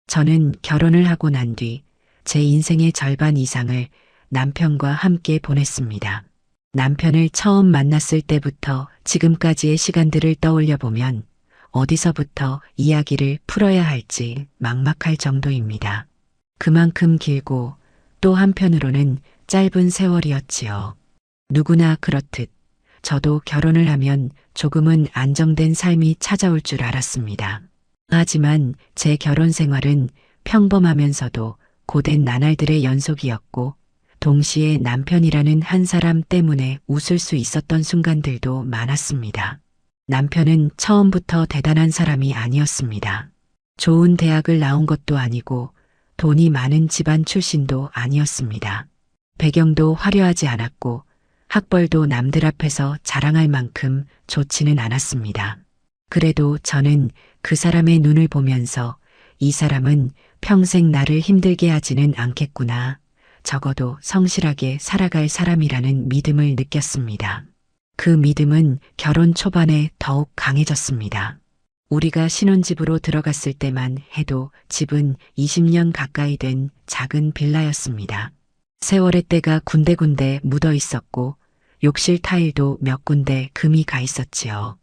저는 결혼을 하고 난 뒤 제 인생의 절반 이상을 남편과 함께 보냈습니다. 남편을 처음 만났을 때부터 지금까지의 시간들을 떠올려 보면 어디서부터 이야기를 풀어야 할지 막막할 정도입니다. 그만큼 길고 또 한편으로는 짧은 세월이었지요. 누구나 그렇듯 저도 결혼을 하면 조금은 안정된 삶이 찾아올 줄 알았습니다. 하지만 제 결혼 생활은 평범하면서도 고된 나날들의 연속이었고 동시에 남편이라는 한 사람 때문에 웃을 수 있었던 순간들도 많았습니다. 남편은 처음부터 대단한 사람이 아니었습니다. 좋은 대학을 나온 것도 아니고 돈이 많은 집안 출신도 아니었습니다. 배경도 화려하지 않았고 학벌도 남들 앞에서 자랑할 만큼 좋지는 않았습니다. 그래도 저는 그 사람의 눈을 보면서 이 사람은 평생 나를 힘들게 하지는 않겠구나. 적어도 성실하게 살아갈 사람이라는 믿음을 느꼈습니다. 그 믿음은 결혼 초반에 더욱 강해졌습니다. 우리가 신혼집으로 들어갔을 때만 해도 집은 20년 가까이 된 작은 빌라였습니다. 세월의 때가 군데군데 묻어 있었고 욕실 타일도 몇 군데 금이 가 있었지요.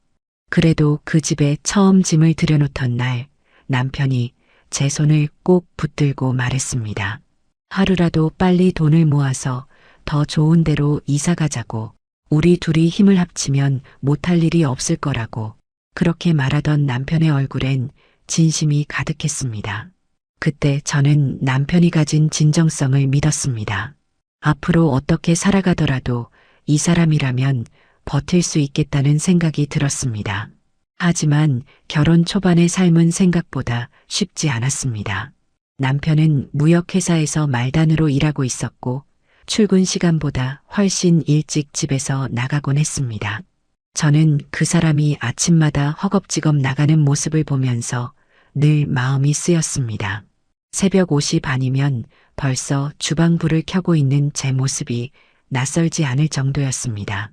그래도 그 집에 처음 짐을 들여놓던 날 남편이 제 손을 꼭 붙들고 말했습니다. 하루라도 빨리 돈을 모아서 더 좋은 데로 이사 가자고. 우리 둘이 힘을 합치면 못할 일이 없을 거라고. 그렇게 말하던 남편의 얼굴엔 진심이 가득했습니다. 그때 저는 남편이 가진 진정성을 믿었습니다. 앞으로 어떻게 살아가더라도 이 사람이라면 버틸 수 있겠다는 생각이 들었습니다. 하지만 결혼 초반의 삶은 생각보다 쉽지 않았습니다. 남편은 무역회사에서 말단으로 일하고 있었고 출근 시간보다 훨씬 일찍 집에서 나가곤 했습니다. 저는 그 사람이 아침마다 허겁지겁 나가는 모습을 보면서 늘 마음이 쓰였습니다. 새벽 5시 반이면 벌써 주방불을 켜고 있는 제 모습이 낯설지 않을 정도였습니다.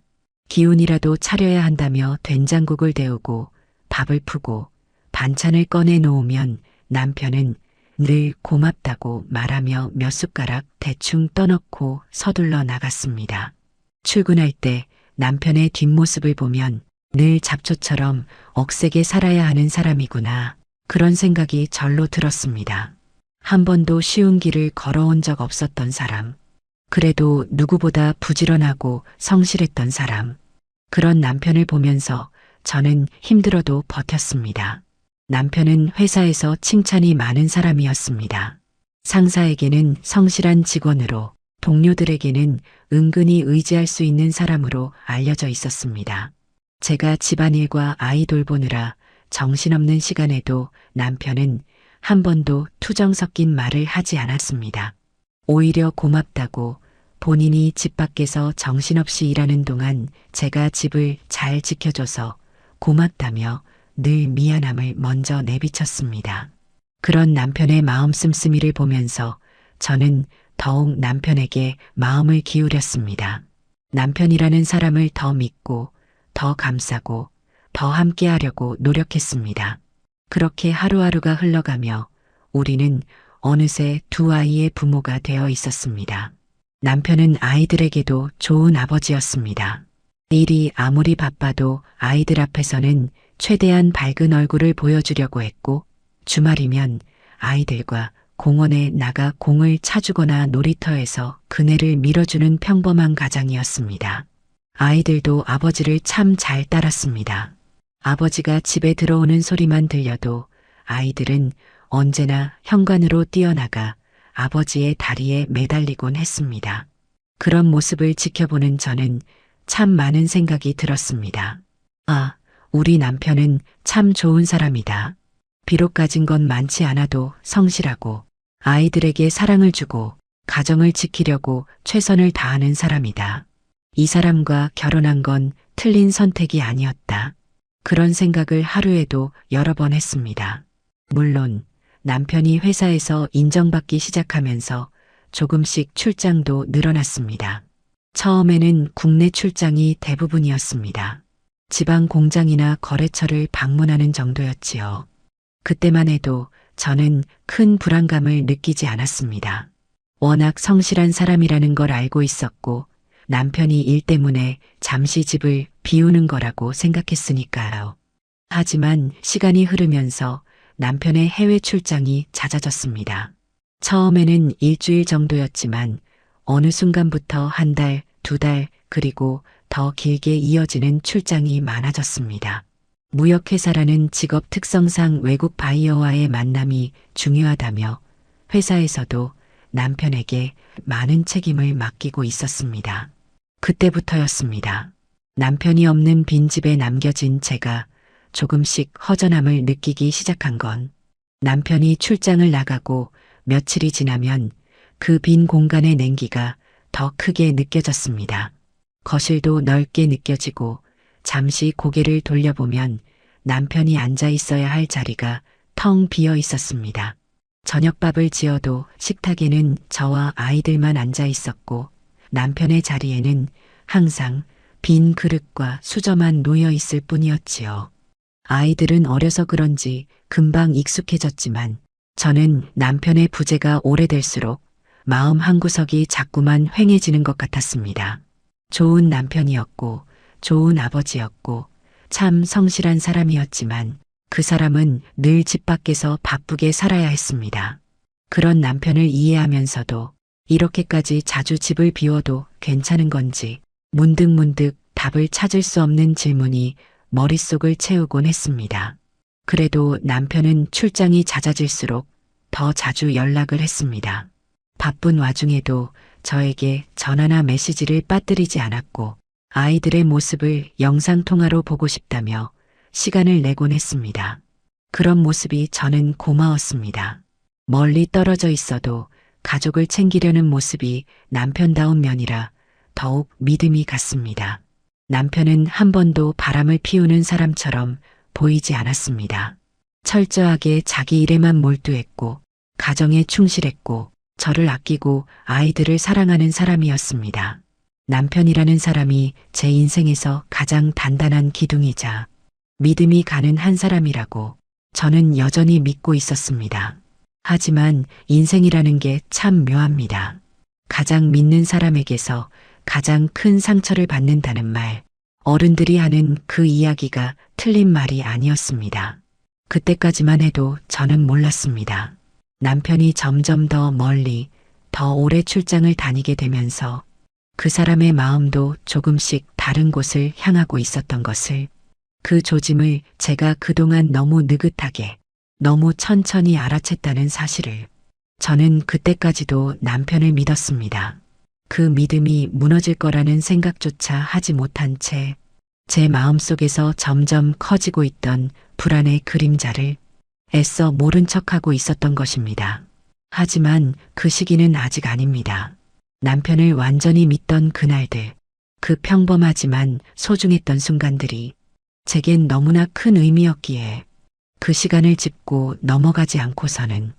기운이라도 차려야 한다며 된장국을 데우고 밥을 푸고 반찬을 꺼내 놓으면 남편은 늘 고맙다고 말하며 몇 숟가락 대충 떠넣고 서둘러 나갔습니다. 출근할 때 남편의 뒷모습을 보면 늘 잡초처럼 억세게 살아야 하는 사람이구나. 그런 생각이 절로 들었습니다. 한 번도 쉬운 길을 걸어온 적 없었던 사람. 그래도 누구보다 부지런하고 성실했던 사람. 그런 남편을 보면서 저는 힘들어도 버텼습니다. 남편은 회사에서 칭찬이 많은 사람이었습니다. 상사에게는 성실한 직원으로, 동료들에게는 은근히 의지할 수 있는 사람으로 알려져 있었습니다. 제가 집안일과 아이 돌보느라 정신없는 시간에도 남편은 한 번도 투정 섞인 말을 하지 않았습니다. 오히려 고맙다고 본인이 집 밖에서 정신없이 일하는 동안 제가 집을 잘 지켜줘서 고맙다며 늘 미안함을 먼저 내비쳤습니다. 그런 남편의 마음 씀씀이를 보면서 저는 더욱 남편에게 마음을 기울였습니다. 남편이라는 사람을 더 믿고 더 감싸고 더 함께하려고 노력했습니다. 그렇게 하루하루가 흘러가며 우리는 어느새 두 아이의 부모가 되어 있었습니다. 남편은 아이들에게도 좋은 아버지였습니다. 일이 아무리 바빠도 아이들 앞에서는 최대한 밝은 얼굴을 보여주려고 했고 주말이면 아이들과 공원에 나가 공을 차주거나 놀이터에서 그네를 밀어주는 평범한 가장이었습니다. 아이들도 아버지를 참 잘 따랐습니다. 아버지가 집에 들어오는 소리만 들려도 아이들은 언제나 현관으로 뛰어나가 아버지의 다리에 매달리곤 했습니다. 그런 모습을 지켜보는 저는 참 많은 생각이 들었습니다. 아, 우리 남편은 참 좋은 사람이다. 비록 가진 건 많지 않아도 성실하고 아이들에게 사랑을 주고 가정을 지키려고 최선을 다하는 사람이다. 이 사람과 결혼한 건 틀린 선택이 아니었다. 그런 생각을 하루에도 여러 번 했습니다. 물론 남편이 회사에서 인정받기 시작하면서 조금씩 출장도 늘어났습니다. 처음에는 국내 출장이 대부분이었습니다. 지방 공장이나 거래처를 방문하는 정도였지요. 그때만 해도 저는 큰 불안감을 느끼지 않았습니다. 워낙 성실한 사람이라는 걸 알고 있었고 남편이 일 때문에 잠시 집을 비우는 거라고 생각했으니까요. 하지만 시간이 흐르면서 남편의 해외 출장이 잦아졌습니다. 처음에는 일주일 정도였지만 어느 순간부터 한 달, 두 달, 그리고 더 길게 이어지는 출장이 많아졌습니다. 무역회사라는 직업 특성상 외국 바이어와의 만남이 중요하다며 회사에서도 남편에게 많은 책임을 맡기고 있었습니다. 그때부터였습니다. 남편이 없는 빈집에 남겨진 제가 조금씩 허전함을 느끼기 시작한 건 남편이 출장을 나가고 며칠이 지나면 그 빈 공간의 냉기가 더 크게 느껴졌습니다. 거실도 넓게 느껴지고 잠시 고개를 돌려보면 남편이 앉아 있어야 할 자리가 텅 비어 있었습니다. 저녁밥을 지어도 식탁에는 저와 아이들만 앉아 있었고 남편의 자리에는 항상 빈 그릇과 수저만 놓여 있을 뿐이었지요. 아이들은 어려서 그런지 금방 익숙해졌지만 저는 남편의 부재가 오래될수록 마음 한구석이 자꾸만 휑해지는 것 같았습니다. 좋은 남편이었고 좋은 아버지였고 참 성실한 사람이었지만 그 사람은 늘 집 밖에서 바쁘게 살아야 했습니다. 그런 남편을 이해하면서도 이렇게까지 자주 집을 비워도 괜찮은 건지 문득문득 답을 찾을 수 없는 질문이 머릿속을 채우곤 했습니다. 그래도 남편은 출장이 잦아질수록 더 자주 연락을 했습니다. 바쁜 와중에도 저에게 전화나 메시지를 빠뜨리지 않았고 아이들의 모습을 영상통화로 보고 싶다며 시간을 내곤 했습니다. 그런 모습이 저는 고마웠습니다. 멀리 떨어져 있어도 가족을 챙기려는 모습이 남편다운 면이라 더욱 믿음이 갔습니다. 남편은 한 번도 바람을 피우는 사람처럼 보이지 않았습니다. 철저하게 자기 일에만 몰두했고 가정에 충실했고 저를 아끼고 아이들을 사랑하는 사람이었습니다. 남편이라는 사람이 제 인생에서 가장 단단한 기둥이자 믿음이 가는 한 사람이라고 저는 여전히 믿고 있었습니다. 하지만 인생이라는 게 참 묘합니다. 가장 믿는 사람에게서 가장 큰 상처를 받는다는 말, 어른들이 하는 그 이야기가 틀린 말이 아니었습니다. 그때까지만 해도 저는 몰랐습니다. 남편이 점점 더 멀리, 더 오래 출장을 다니게 되면서 그 사람의 마음도 조금씩 다른 곳을 향하고 있었던 것을, 그 조짐을 제가 그동안 너무 느긋하게, 너무 천천히 알아챘다는 사실을 저는 그때까지도 남편을 믿었습니다. 그 믿음이 무너질 거라는 생각조차 하지 못한 채 제 마음속에서 점점 커지고 있던 불안의 그림자를 애써 모른 척하고 있었던 것입니다. 하지만 그 시기는 아직 아닙니다. 남편을 완전히 믿던 그날들, 그 평범하지만 소중했던 순간들이 제겐 너무나 큰 의미였기에 그 시간을 짚고 넘어가지 않고서는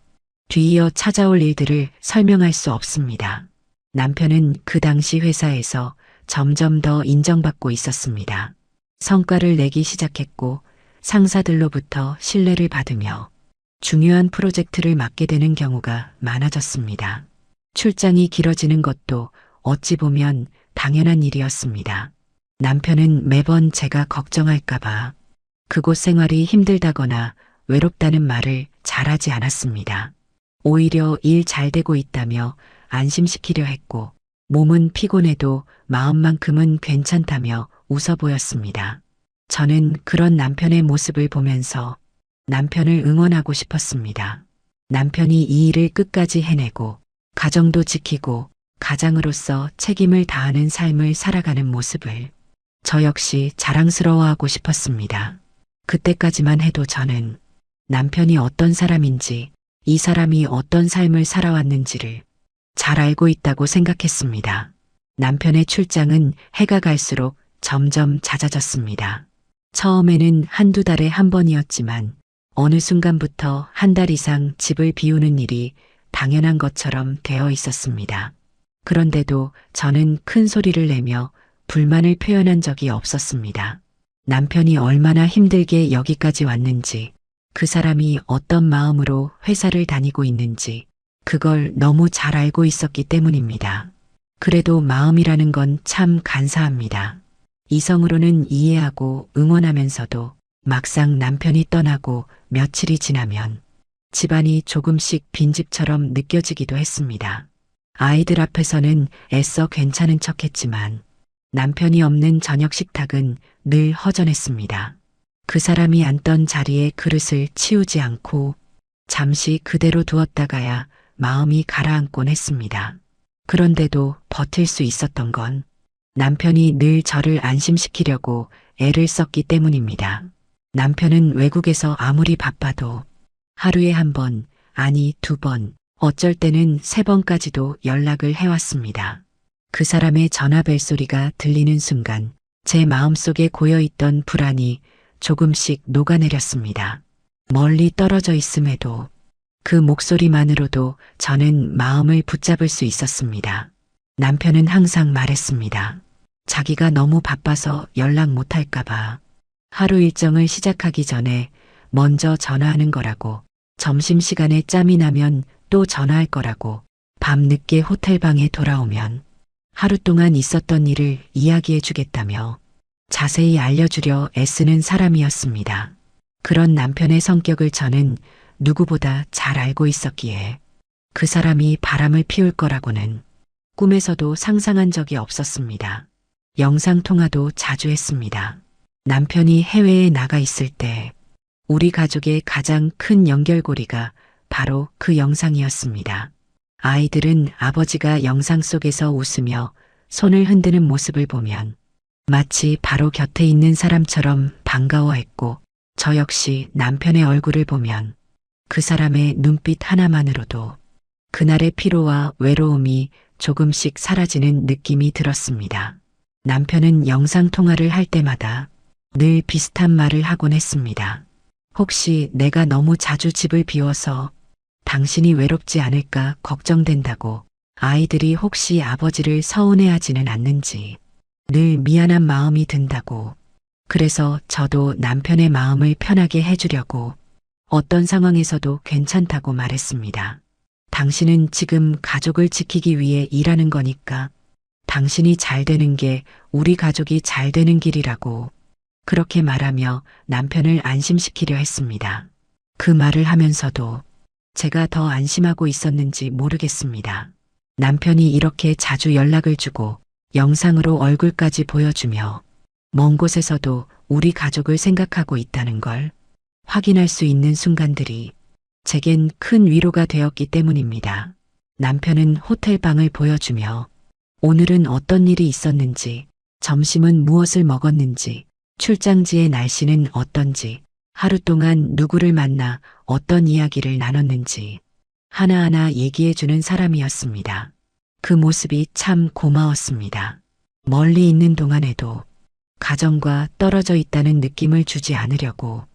뒤이어 찾아올 일들을 설명할 수 없습니다. 남편은 그 당시 회사에서 점점 더 인정받고 있었습니다. 성과를 내기 시작했고 상사들로부터 신뢰를 받으며 중요한 프로젝트를 맡게 되는 경우가 많아졌습니다. 출장이 길어지는 것도 어찌 보면 당연한 일이었습니다. 남편은 매번 제가 걱정할까봐 그곳 생활이 힘들다거나 외롭다는 말을 잘하지 않았습니다. 오히려 일 잘 되고 있다며 안심시키려 했고 몸은 피곤해도 마음만큼은 괜찮다며 웃어 보였습니다. 저는 그런 남편의 모습을 보면서 남편을 응원하고 싶었습니다. 남편이 이 일을 끝까지 해내고 가정도 지키고 가장으로서 책임을 다하는 삶을 살아가는 모습을 저 역시 자랑스러워하고 싶었습니다. 그때까지만 해도 저는 남편이 어떤 사람인지 이 사람이 어떤 삶을 살아왔는지를 잘 알고 있다고 생각했습니다. 남편의 출장은 해가 갈수록 점점 잦아졌습니다. 처음에는 한두 달에 한 번이었지만 어느 순간부터 한 달 이상 집을 비우는 일이 당연한 것처럼 되어 있었습니다. 그런데도 저는 큰 소리를 내며 불만을 표현한 적이 없었습니다. 남편이 얼마나 힘들게 여기까지 왔는지 그 사람이 어떤 마음으로 회사를 다니고 있는지 그걸 너무 잘 알고 있었기 때문입니다. 그래도 마음이라는 건 참 간사합니다. 이성으로는 이해하고 응원하면서도 막상 남편이 떠나고 며칠이 지나면 집안이 조금씩 빈집처럼 느껴지기도 했습니다. 아이들 앞에서는 애써 괜찮은 척했지만 남편이 없는 저녁 식탁은 늘 허전했습니다. 그 사람이 앉던 자리에 그릇을 치우지 않고 잠시 그대로 두었다가야 마음이 가라앉곤 했습니다. 그런데도 버틸 수 있었던 건 남편이 늘 저를 안심시키려고 애를 썼기 때문입니다. 남편은 외국에서 아무리 바빠도 하루에 한 번, 아니 2번, 어쩔 때는 3번까지도 연락을 해왔습니다. 그 사람의 전화 벨소리가 들리는 순간 제 마음속에 고여있던 불안이 조금씩 녹아내렸습니다. 멀리 떨어져 있음에도 그 목소리만으로도 저는 마음을 붙잡을 수 있었습니다. 남편은 항상 말했습니다. 자기가 너무 바빠서 연락 못할까봐 하루 일정을 시작하기 전에 먼저 전화하는 거라고, 점심시간에 짬이 나면 또 전화할 거라고, 밤늦게 호텔방에 돌아오면 하루 동안 있었던 일을 이야기해 주겠다며 자세히 알려주려 애쓰는 사람이었습니다. 그런 남편의 성격을 저는 누구보다 잘 알고 있었기에 그 사람이 바람을 피울 거라고는 꿈에서도 상상한 적이 없었습니다. 영상통화도 자주 했습니다. 남편이 해외에 나가 있을 때 우리 가족의 가장 큰 연결고리가 바로 그 영상이었습니다. 아이들은 아버지가 영상 속에서 웃으며 손을 흔드는 모습을 보면 마치 바로 곁에 있는 사람처럼 반가워했고, 저 역시 남편의 얼굴을 보면 그 사람의 눈빛 하나만으로도 그날의 피로와 외로움이 조금씩 사라지는 느낌이 들었습니다. 남편은 영상통화를 할 때마다 늘 비슷한 말을 하곤 했습니다. 혹시 내가 너무 자주 집을 비워서 당신이 외롭지 않을까 걱정된다고, 아이들이 혹시 아버지를 서운해하지는 않는지 늘 미안한 마음이 든다고, 그래서 저도 남편의 마음을 편하게 해주려고 어떤 상황에서도 괜찮다고 말했습니다. 당신은 지금 가족을 지키기 위해 일하는 거니까 당신이 잘 되는 게 우리 가족이 잘 되는 길이라고, 그렇게 말하며 남편을 안심시키려 했습니다. 그 말을 하면서도 제가 더 안심하고 있었는지 모르겠습니다. 남편이 이렇게 자주 연락을 주고 영상으로 얼굴까지 보여주며 먼 곳에서도 우리 가족을 생각하고 있다는 걸 확인할 수 있는 순간들이 제겐 큰 위로가 되었기 때문입니다. 남편은 호텔방을 보여주며 오늘은 어떤 일이 있었는지, 점심은 무엇을 먹었는지, 출장지의 날씨는 어떤지, 하루 동안 누구를 만나 어떤 이야기를 나눴는지 하나하나 얘기해주는 사람이었습니다. 그 모습이 참 고마웠습니다. 멀리 있는 동안에도 가정과 떨어져 있다는 느낌을 주지 않으려고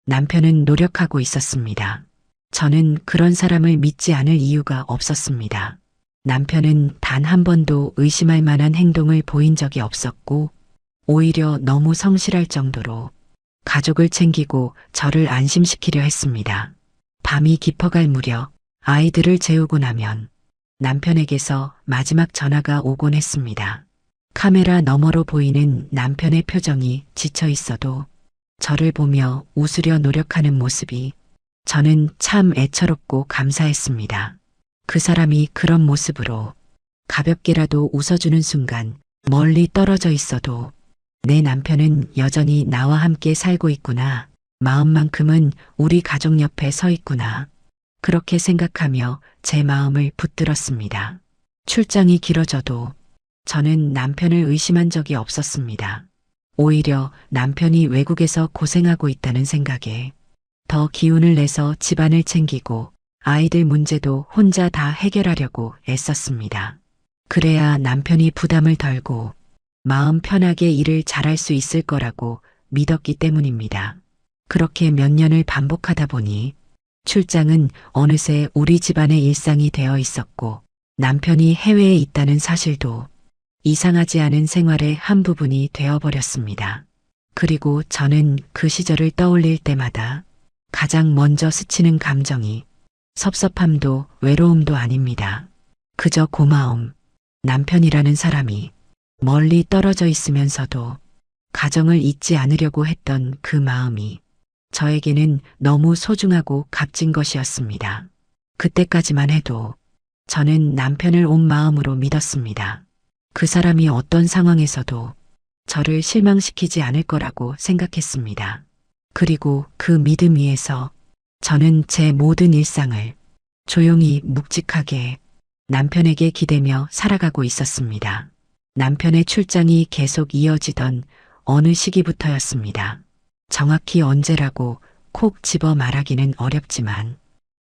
남편은 노력하고 있었습니다. 저는 그런 사람을 믿지 않을 이유가 없었습니다. 남편은 단 한 번도 의심할 만한 행동을 보인 적이 없었고, 오히려 너무 성실할 정도로 가족을 챙기고 저를 안심시키려 했습니다. 밤이 깊어갈 무렵 아이들을 재우고 나면 남편에게서 마지막 전화가 오곤 했습니다. 카메라 너머로 보이는 남편의 표정이 지쳐 있어도 저를 보며 웃으려 노력하는 모습이 저는 참 애처롭고 감사했습니다. 그 사람이 그런 모습으로 가볍게라도 웃어주는 순간 멀리 떨어져 있어도 내 남편은 여전히 나와 함께 살고 있구나. 마음만큼은 우리 가족 옆에 서 있구나. 그렇게 생각하며 제 마음을 붙들었습니다. 출장이 길어져도 저는 남편을 의심한 적이 없었습니다. 오히려 남편이 외국에서 고생하고 있다는 생각에 더 기운을 내서 집안을 챙기고 아이들 문제도 혼자 다 해결하려고 애썼습니다. 그래야 남편이 부담을 덜고 마음 편하게 일을 잘할 수 있을 거라고 믿었기 때문입니다. 그렇게 몇 년을 반복하다 보니 출장은 어느새 우리 집안의 일상이 되어 있었고, 남편이 해외에 있다는 사실도 이상하지 않은 생활의 한 부분이 되어버렸습니다. 그리고 저는 그 시절을 떠올릴 때마다 가장 먼저 스치는 감정이 섭섭함도 외로움도 아닙니다. 그저 고마움. 남편이라는 사람이 멀리 떨어져 있으면서도 가정을 잊지 않으려고 했던 그 마음이 저에게는 너무 소중하고 값진 것이었습니다. 그때까지만 해도 저는 남편을 온 마음으로 믿었습니다. 그 사람이 어떤 상황에서도 저를 실망시키지 않을 거라고 생각했습니다. 그리고 그 믿음 위에서 저는 제 모든 일상을 조용히 묵직하게 남편에게 기대며 살아가고 있었습니다. 남편의 출장이 계속 이어지던 어느 시기부터였습니다. 정확히 언제라고 콕 집어 말하기는 어렵지만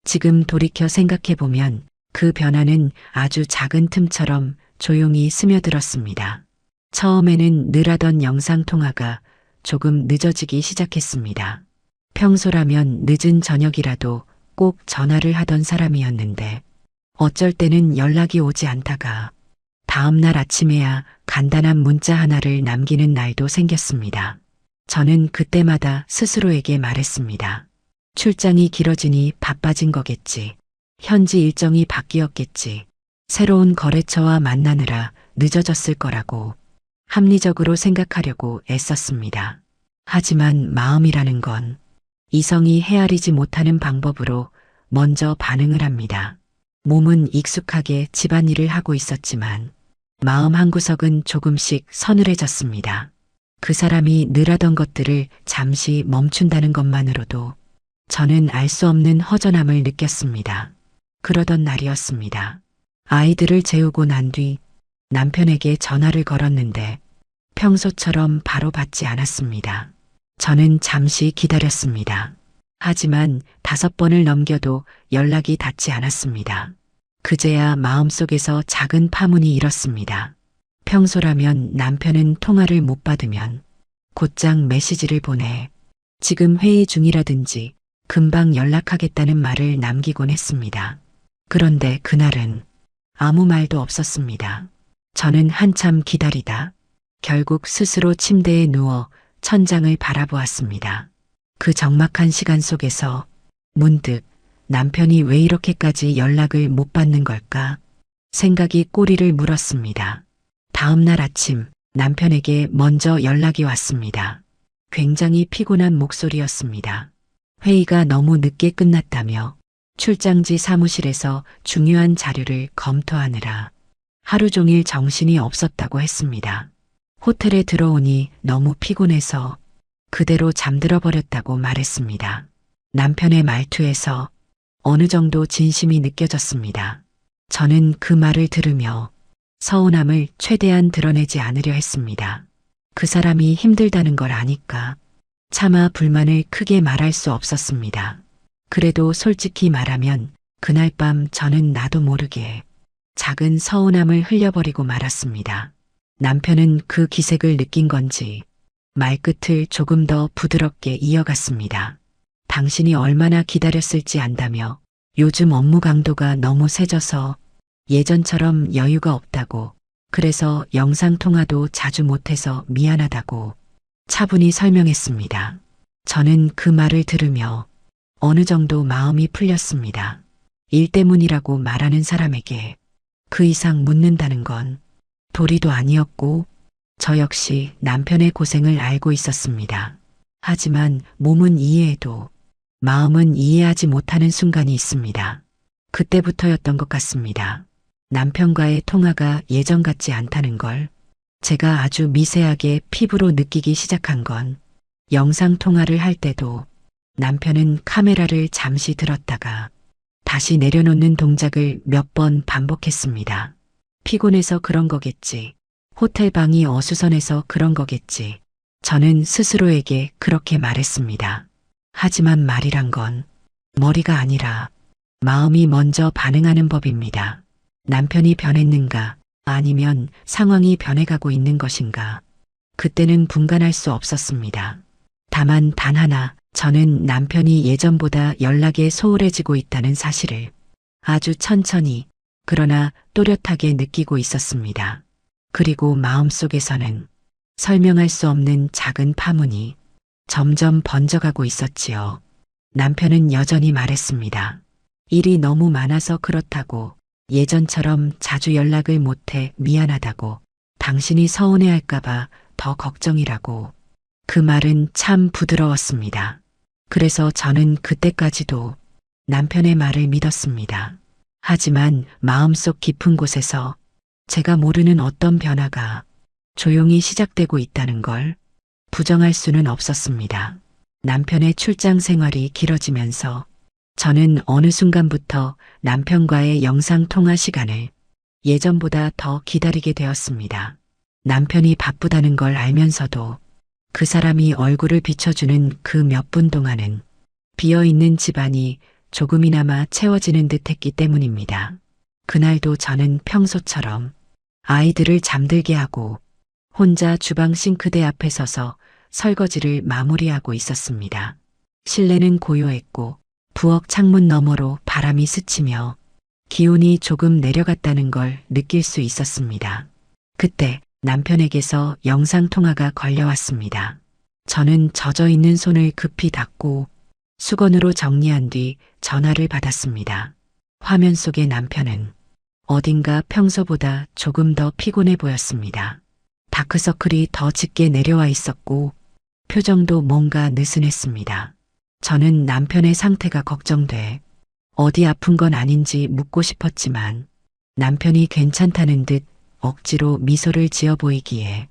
지금 돌이켜 생각해보면 그 변화는 아주 작은 틈처럼 조용히 스며들었습니다. 처음에는 늘 하던 영상통화가 조금 늦어지기 시작했습니다. 평소라면 늦은 저녁이라도 꼭 전화를 하던 사람이었는데 어쩔 때는 연락이 오지 않다가 다음날 아침에야 간단한 문자 하나를 남기는 날도 생겼습니다. 저는 그때마다 스스로에게 말했습니다. 출장이 길어지니 바빠진 거겠지. 현지 일정이 바뀌었겠지. 새로운 거래처와 만나느라 늦어졌을 거라고 합리적으로 생각하려고 애썼습니다. 하지만 마음이라는 건 이성이 헤아리지 못하는 방법으로 먼저 반응을 합니다. 몸은 익숙하게 집안일을 하고 있었지만 마음 한구석은 조금씩 서늘해졌습니다. 그 사람이 늘 하던 것들을 잠시 멈춘다는 것만으로도 저는 알 수 없는 허전함을 느꼈습니다. 그러던 날이었습니다. 아이들을 재우고 난 뒤 남편에게 전화를 걸었는데 평소처럼 바로 받지 않았습니다. 저는 잠시 기다렸습니다. 하지만 5번을 넘겨도 연락이 닿지 않았습니다. 그제야 마음속에서 작은 파문이 일었습니다. 평소라면 남편은 통화를 못 받으면 곧장 메시지를 보내 지금 회의 중이라든지 금방 연락하겠다는 말을 남기곤 했습니다. 그런데 그날은 아무 말도 없었습니다. 저는 한참 기다리다 결국 스스로 침대에 누워 천장을 바라보았습니다. 그 적막한 시간 속에서 문득 남편이 왜 이렇게까지 연락을 못 받는 걸까 생각이 꼬리를 물었습니다. 다음 날 아침 남편에게 먼저 연락이 왔습니다. 굉장히 피곤한 목소리였습니다. 회의가 너무 늦게 끝났다며 출장지 사무실에서 중요한 자료를 검토하느라 하루 종일 정신이 없었다고 했습니다. 호텔에 들어오니 너무 피곤해서 그대로 잠들어 버렸다고 말했습니다. 남편의 말투에서 어느 정도 진심이 느껴졌습니다. 저는 그 말을 들으며 서운함을 최대한 드러내지 않으려 했습니다. 그 사람이 힘들다는 걸 아니까 차마 불만을 크게 말할 수 없었습니다. 그래도 솔직히 말하면 그날 밤 저는 나도 모르게 작은 서운함을 흘려버리고 말았습니다. 남편은 그 기색을 느낀 건지 말끝을 조금 더 부드럽게 이어갔습니다. 당신이 얼마나 기다렸을지 안다며 요즘 업무 강도가 너무 세져서 예전처럼 여유가 없다고 그래서 영상통화도 자주 못해서 미안하다고 차분히 설명했습니다. 저는 그 말을 들으며 어느 정도 마음이 풀렸습니다. 일 때문이라고 말하는 사람에게 그 이상 묻는다는 건 도리도 아니었고 저 역시 남편의 고생을 알고 있었습니다. 하지만 몸은 이해해도 마음은 이해하지 못하는 순간이 있습니다. 그때부터였던 것 같습니다. 남편과의 통화가 예전 같지 않다는 걸 제가 아주 미세하게 피부로 느끼기 시작한 건 영상통화를 할 때도 남편은 카메라를 잠시 들었다가 다시 내려놓는 동작을 몇 번 반복했습니다. 피곤해서 그런 거겠지. 호텔 방이 어수선해서 그런 거겠지. 저는 스스로에게 그렇게 말했습니다. 하지만 말이란 건 머리가 아니라 마음이 먼저 반응하는 법입니다. 남편이 변했는가 아니면 상황이 변해가고 있는 것인가. 그때는 분간할 수 없었습니다. 다만 단 하나 저는 남편이 예전보다 연락에 소홀해지고 있다는 사실을 아주 천천히 그러나 또렷하게 느끼고 있었습니다. 그리고 마음속에서는 설명할 수 없는 작은 파문이 점점 번져가고 있었지요. 남편은 여전히 말했습니다. 일이 너무 많아서 그렇다고, 예전처럼 자주 연락을 못해 미안하다고, 당신이 서운해할까봐 더 걱정이라고. 그 말은 참 부드러웠습니다. 그래서 저는 그때까지도 남편의 말을 믿었습니다. 하지만 마음속 깊은 곳에서 제가 모르는 어떤 변화가 조용히 시작되고 있다는 걸 부정할 수는 없었습니다. 남편의 출장 생활이 길어지면서 저는 어느 순간부터 남편과의 영상통화 시간을 예전보다 더 기다리게 되었습니다. 남편이 바쁘다는 걸 알면서도 그 사람이 얼굴을 비춰주는 그 몇 분 동안은 비어있는 집안이 조금이나마 채워지는 듯 했기 때문입니다. 그날도 저는 평소처럼 아이들을 잠들게 하고 혼자 주방 싱크대 앞에 서서 설거지를 마무리하고 있었습니다. 실내는 고요했고 부엌 창문 너머로 바람이 스치며 기온이 조금 내려갔다는 걸 느낄 수 있었습니다. 그때 남편에게서 영상통화가 걸려왔습니다. 저는 젖어있는 손을 급히 닦고 수건으로 정리한 뒤 전화를 받았습니다. 화면 속의 남편은 어딘가 평소보다 조금 더 피곤해 보였습니다. 다크서클이 더 짙게 내려와 있었고 표정도 뭔가 느슨했습니다. 저는 남편의 상태가 걱정돼 어디 아픈 건 아닌지 묻고 싶었지만 남편이 괜찮다는 듯 억지로 미소를 지어 보이기에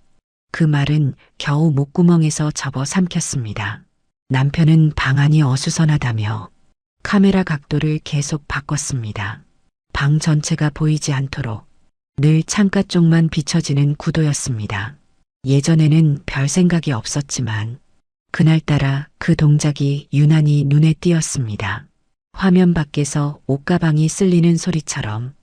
그 말은 겨우 목구멍에서 접어 삼켰습니다. 남편은 방안이 어수선하다며 카메라 각도를 계속 바꿨습니다. 방 전체가 보이지 않도록 늘 창가 쪽만 비춰지는 구도였습니다. 예전에는 별 생각이 없었지만 그날따라 그 동작이 유난히 눈에 띄었습니다. 화면 밖에서 옷가방이 쓸리는 소리처럼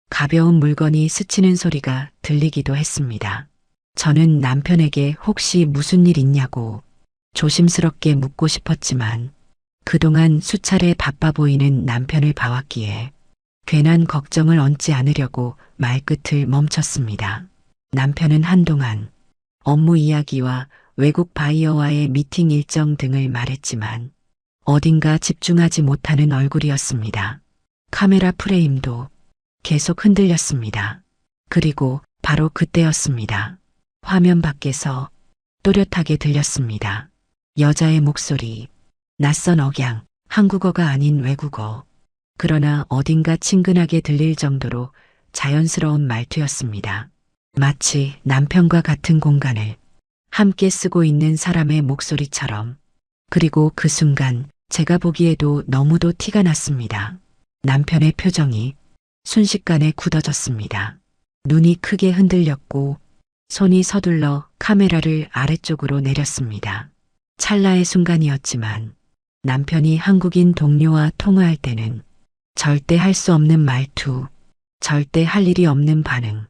가벼운 물건이 스치는 소리가 들리기도 했습니다. 저는 남편에게 혹시 무슨 일 있냐고 조심스럽게 묻고 싶었지만 그동안 수차례 바빠 보이는 남편을 봐왔기에 괜한 걱정을 얹지 않으려고 말끝을 멈췄습니다. 남편은 한동안 업무 이야기와 외국 바이어와의 미팅 일정 등을 말했지만 어딘가 집중하지 못하는 얼굴이었습니다. 카메라 프레임도 계속 흔들렸습니다. 그리고 바로 그때였습니다. 화면 밖에서 또렷하게 들렸습니다. 여자의 목소리, 낯선 억양, 한국어가 아닌 외국어. 그러나 어딘가 친근하게 들릴 정도로 자연스러운 말투였습니다. 마치 남편과 같은 공간을 함께 쓰고 있는 사람의 목소리처럼. 그리고 그 순간 제가 보기에도 너무도 티가 났습니다. 남편의 표정이 순식간에 굳어졌습니다. 눈이 크게 흔들렸고 손이 서둘러 카메라를 아래쪽으로 내렸습니다. 찰나의 순간이었지만 남편이 한국인 동료와 통화할 때는 절대 할 수 없는 말투, 절대 할 일이 없는 반응,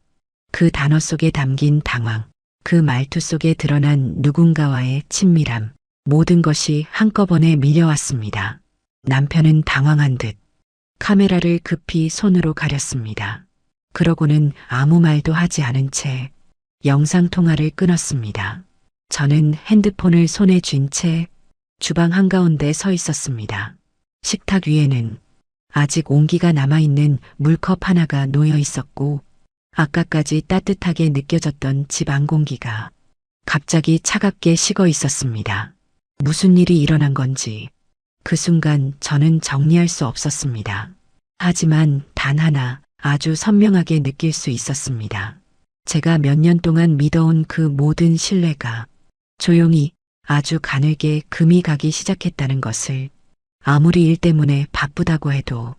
그 단어 속에 담긴 당황, 그 말투 속에 드러난 누군가와의 친밀함, 모든 것이 한꺼번에 밀려왔습니다. 남편은 당황한 듯 카메라를 급히 손으로 가렸습니다. 그러고는 아무 말도 하지 않은 채 영상통화를 끊었습니다. 저는 핸드폰을 손에 쥔 채 주방 한가운데 서 있었습니다. 식탁 위에는 아직 온기가 남아있는 물컵 하나가 놓여 있었고 아까까지 따뜻하게 느껴졌던 집 안 공기가 갑자기 차갑게 식어 있었습니다. 무슨 일이 일어난 건지 그 순간 저는 정리할 수 없었습니다. 하지만 단 하나 아주 선명하게 느낄 수 있었습니다. 제가 몇 년 동안 믿어온 그 모든 신뢰가 조용히 아주 가늘게 금이 가기 시작했다는 것을. 아무리 일 때문에 바쁘다고 해도,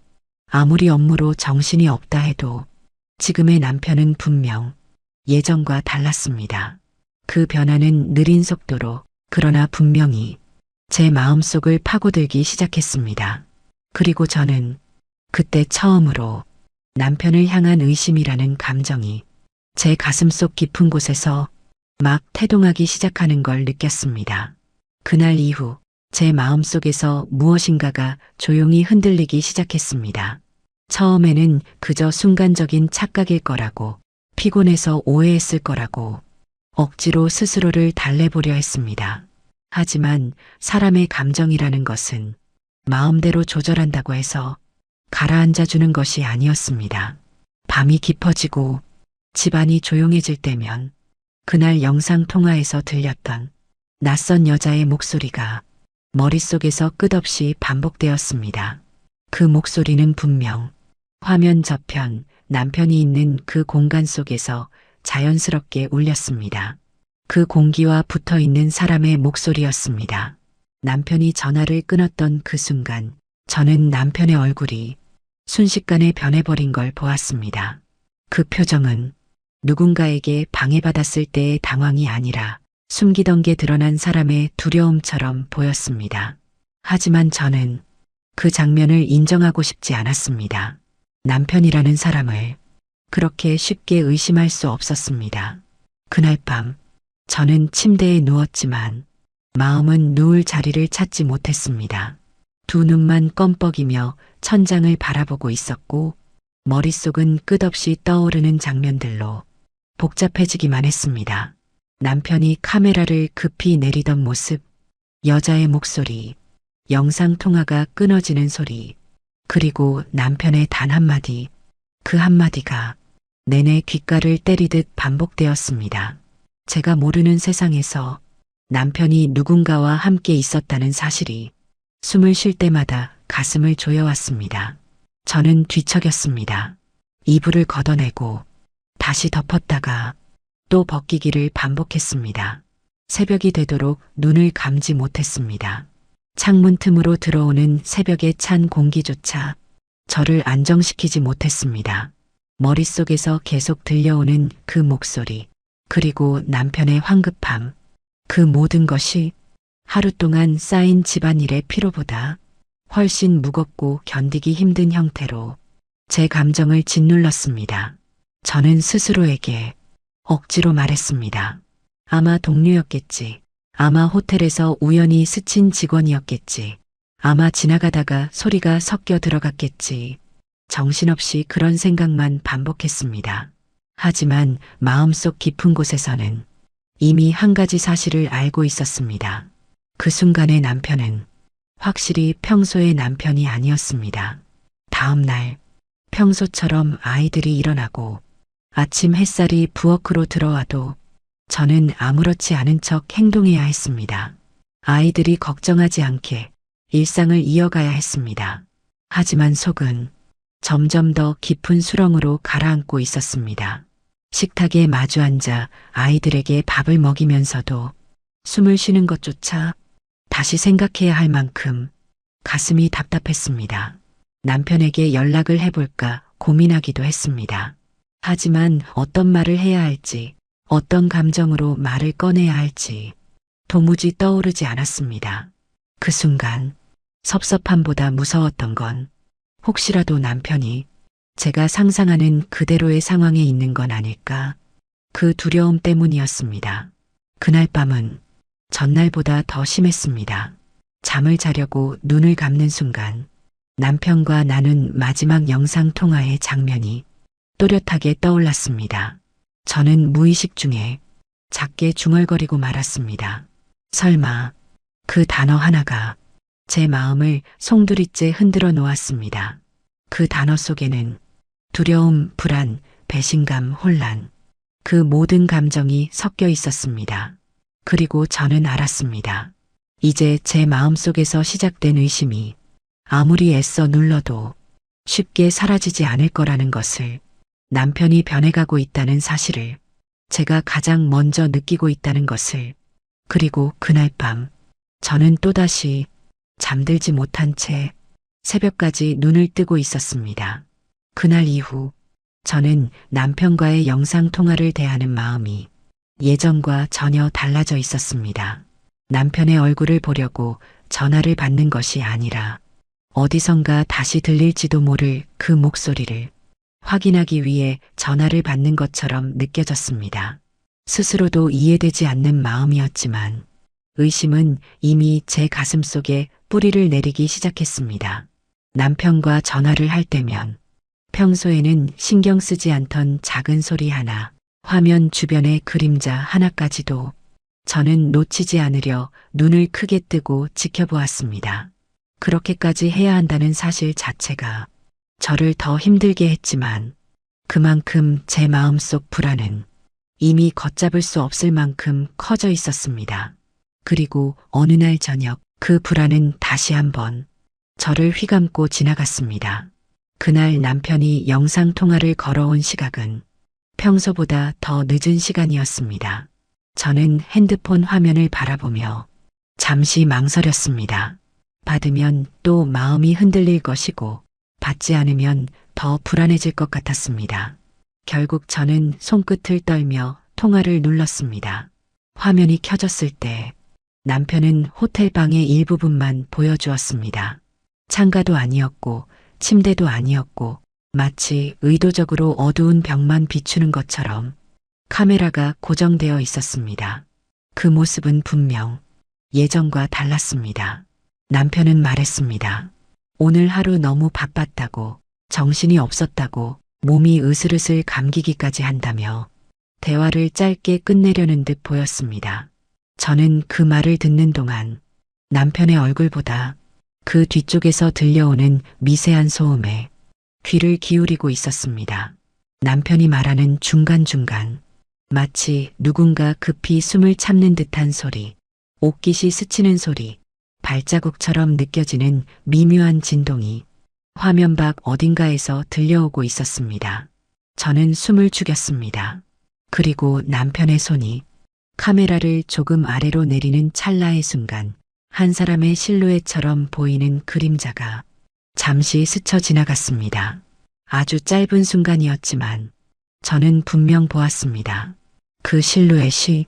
아무리 업무로 정신이 없다 해도 지금의 남편은 분명 예전과 달랐습니다. 그 변화는 느린 속도로 그러나 분명히 제 마음속을 파고들기 시작했습니다. 그리고 저는 그때 처음으로 남편을 향한 의심이라는 감정이 제 가슴속 깊은 곳에서 막 태동하기 시작하는 걸 느꼈습니다. 그날 이후 제 마음속에서 무엇인가가 조용히 흔들리기 시작했습니다. 처음에는 그저 순간적인 착각일 거라고, 피곤해서 오해했을 거라고 억지로 스스로를 달래보려 했습니다. 하지만 사람의 감정이라는 것은 마음대로 조절한다고 해서 가라앉아 주는 것이 아니었습니다. 밤이 깊어지고 집안이 조용해질 때면 그날 영상 통화에서 들렸던 낯선 여자의 목소리가 머릿속에서 끝없이 반복되었습니다. 그 목소리는 분명 화면 저편 남편이 있는 그 공간 속에서 자연스럽게 울렸습니다. 그 공기와 붙어 있는 사람의 목소리였습니다. 남편이 전화를 끊었던 그 순간 저는 남편의 얼굴이 순식간에 변해버린 걸 보았습니다. 그 표정은 누군가에게 방해받았을 때의 당황이 아니라 숨기던 게 드러난 사람의 두려움처럼 보였습니다. 하지만 저는 그 장면을 인정하고 싶지 않았습니다. 남편이라는 사람을 그렇게 쉽게 의심할 수 없었습니다. 그날 밤 저는 침대에 누웠지만 마음은 누울 자리를 찾지 못했습니다. 두 눈만 껌뻑이며 천장을 바라보고 있었고 머릿속은 끝없이 떠오르는 장면들로 복잡해지기만 했습니다. 남편이 카메라를 급히 내리던 모습, 여자의 목소리, 영상 통화가 끊어지는 소리, 그리고 남편의 단 한마디, 그 한마디가 내내 귓가를 때리듯 반복되었습니다. 제가 모르는 세상에서 남편이 누군가와 함께 있었다는 사실이 숨을 쉴 때마다 가슴을 조여왔습니다. 저는 뒤척였습니다. 이불을 걷어내고 다시 덮었다가 또 벗기기를 반복했습니다. 새벽이 되도록 눈을 감지 못했습니다. 창문 틈으로 들어오는 새벽의 찬 공기조차 저를 안정시키지 못했습니다. 머릿속에서 계속 들려오는 그 목소리, 그리고 남편의 황급함, 그 모든 것이 하루 동안 쌓인 집안일의 피로보다 훨씬 무겁고 견디기 힘든 형태로 제 감정을 짓눌렀습니다. 저는 스스로에게 억지로 말했습니다. 아마 동료였겠지. 아마 호텔에서 우연히 스친 직원이었겠지. 아마 지나가다가 소리가 섞여 들어갔겠지. 정신없이 그런 생각만 반복했습니다. 하지만 마음속 깊은 곳에서는 이미 한 가지 사실을 알고 있었습니다. 그 순간의 남편은 확실히 평소의 남편이 아니었습니다. 다음 날 평소처럼 아이들이 일어나고 아침 햇살이 부엌으로 들어와도 저는 아무렇지 않은 척 행동해야 했습니다. 아이들이 걱정하지 않게 일상을 이어가야 했습니다. 하지만 속은 점점 더 깊은 수렁으로 가라앉고 있었습니다. 식탁에 마주 앉아 아이들에게 밥을 먹이면서도 숨을 쉬는 것조차 다시 생각해야 할 만큼 가슴이 답답했습니다. 남편에게 연락을 해볼까 고민하기도 했습니다. 하지만 어떤 말을 해야 할지, 어떤 감정으로 말을 꺼내야 할지 도무지 떠오르지 않았습니다. 그 순간 섭섭함보다 무서웠던 건 혹시라도 남편이 제가 상상하는 그대로의 상황에 있는 건 아닐까, 그 두려움 때문이었습니다. 그날 밤은 전날보다 더 심했습니다. 잠을 자려고 눈을 감는 순간 남편과 나눈 마지막 영상 통화의 장면이 또렷하게 떠올랐습니다. 저는 무의식 중에 작게 중얼거리고 말았습니다. 설마 그 단어 하나가 제 마음을 송두리째 흔들어 놓았습니다. 그 단어 속에는 두려움, 불안, 배신감, 혼란, 그 모든 감정이 섞여 있었습니다. 그리고 저는 알았습니다. 이제 제 마음속에서 시작된 의심이 아무리 애써 눌러도 쉽게 사라지지 않을 거라는 것을, 남편이 변해가고 있다는 사실을 제가 가장 먼저 느끼고 있다는 것을, 그리고 그날 밤 저는 또다시 잠들지 못한 채 새벽까지 눈을 뜨고 있었습니다. 그날 이후 저는 남편과의 영상통화를 대하는 마음이 예전과 전혀 달라져 있었습니다. 남편의 얼굴을 보려고 전화를 받는 것이 아니라 어디선가 다시 들릴지도 모를 그 목소리를 확인하기 위해 전화를 받는 것처럼 느껴졌습니다. 스스로도 이해되지 않는 마음이었지만 의심은 이미 제 가슴 속에 뿌리를 내리기 시작했습니다. 남편과 전화를 할 때면 평소에는 신경 쓰지 않던 작은 소리 하나, 화면 주변의 그림자 하나까지도 저는 놓치지 않으려 눈을 크게 뜨고 지켜보았습니다. 그렇게까지 해야 한다는 사실 자체가 저를 더 힘들게 했지만 그만큼 제 마음속 불안은 이미 걷잡을 수 없을 만큼 커져 있었습니다. 그리고 어느 날 저녁 그 불안은 다시 한번 저를 휘감고 지나갔습니다. 그날 남편이 영상통화를 걸어온 시각은 평소보다 더 늦은 시간이었습니다. 저는 핸드폰 화면을 바라보며 잠시 망설였습니다. 받으면 또 마음이 흔들릴 것이고 받지 않으면 더 불안해질 것 같았습니다. 결국 저는 손끝을 떨며 통화를 눌렀습니다. 화면이 켜졌을 때 남편은 호텔방의 일부분만 보여주었습니다. 창가도 아니었고 침대도 아니었고 마치 의도적으로 어두운 벽만 비추는 것처럼 카메라가 고정되어 있었습니다. 그 모습은 분명 예전과 달랐습니다. 남편은 말했습니다. 오늘 하루 너무 바빴다고, 정신이 없었다고, 몸이 으슬으슬 감기기까지 한다며 대화를 짧게 끝내려는 듯 보였습니다. 저는 그 말을 듣는 동안 남편의 얼굴보다 그 뒤쪽에서 들려오는 미세한 소음에 귀를 기울이고 있었습니다. 남편이 말하는 중간중간 마치 누군가 급히 숨을 참는 듯한 소리, 옷깃이 스치는 소리, 발자국처럼 느껴지는 미묘한 진동이 화면 밖 어딘가에서 들려오고 있었습니다. 저는 숨을 죽였습니다. 그리고 남편의 손이 카메라를 조금 아래로 내리는 찰나의 순간 한 사람의 실루엣처럼 보이는 그림자가 잠시 스쳐 지나갔습니다. 아주 짧은 순간이었지만 저는 분명 보았습니다. 그 실루엣이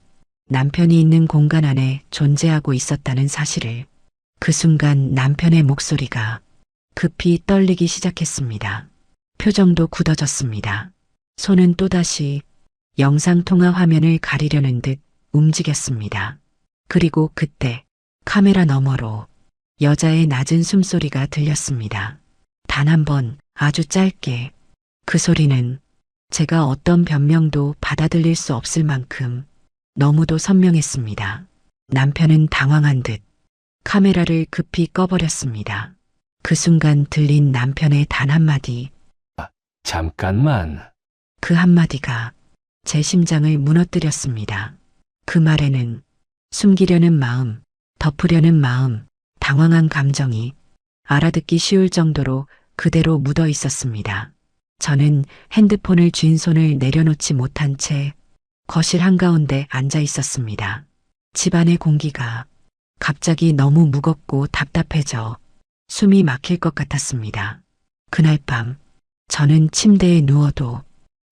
남편이 있는 공간 안에 존재하고 있었다는 사실을. 그 순간 남편의 목소리가 급히 떨리기 시작했습니다. 표정도 굳어졌습니다. 손은 또다시 영상통화 화면을 가리려는 듯 움직였습니다. 그리고 그때 카메라 너머로 여자의 낮은 숨소리가 들렸습니다. 단 한 번, 아주 짧게. 그 소리는 제가 어떤 변명도 받아들일 수 없을 만큼 너무도 선명했습니다. 남편은 당황한 듯 카메라를 급히 꺼버렸습니다. 그 순간 들린 남편의 단 한마디. 잠깐만. 그 한마디가 제 심장을 무너뜨렸습니다. 그 말에는 숨기려는 마음, 덮으려는 마음, 당황한 감정이 알아듣기 쉬울 정도로 그대로 묻어 있었습니다. 저는 핸드폰을 쥔 손을 내려놓지 못한 채 거실 한가운데 앉아 있었습니다. 집안의 공기가 갑자기 너무 무겁고 답답해져 숨이 막힐 것 같았습니다. 그날 밤 저는 침대에 누워도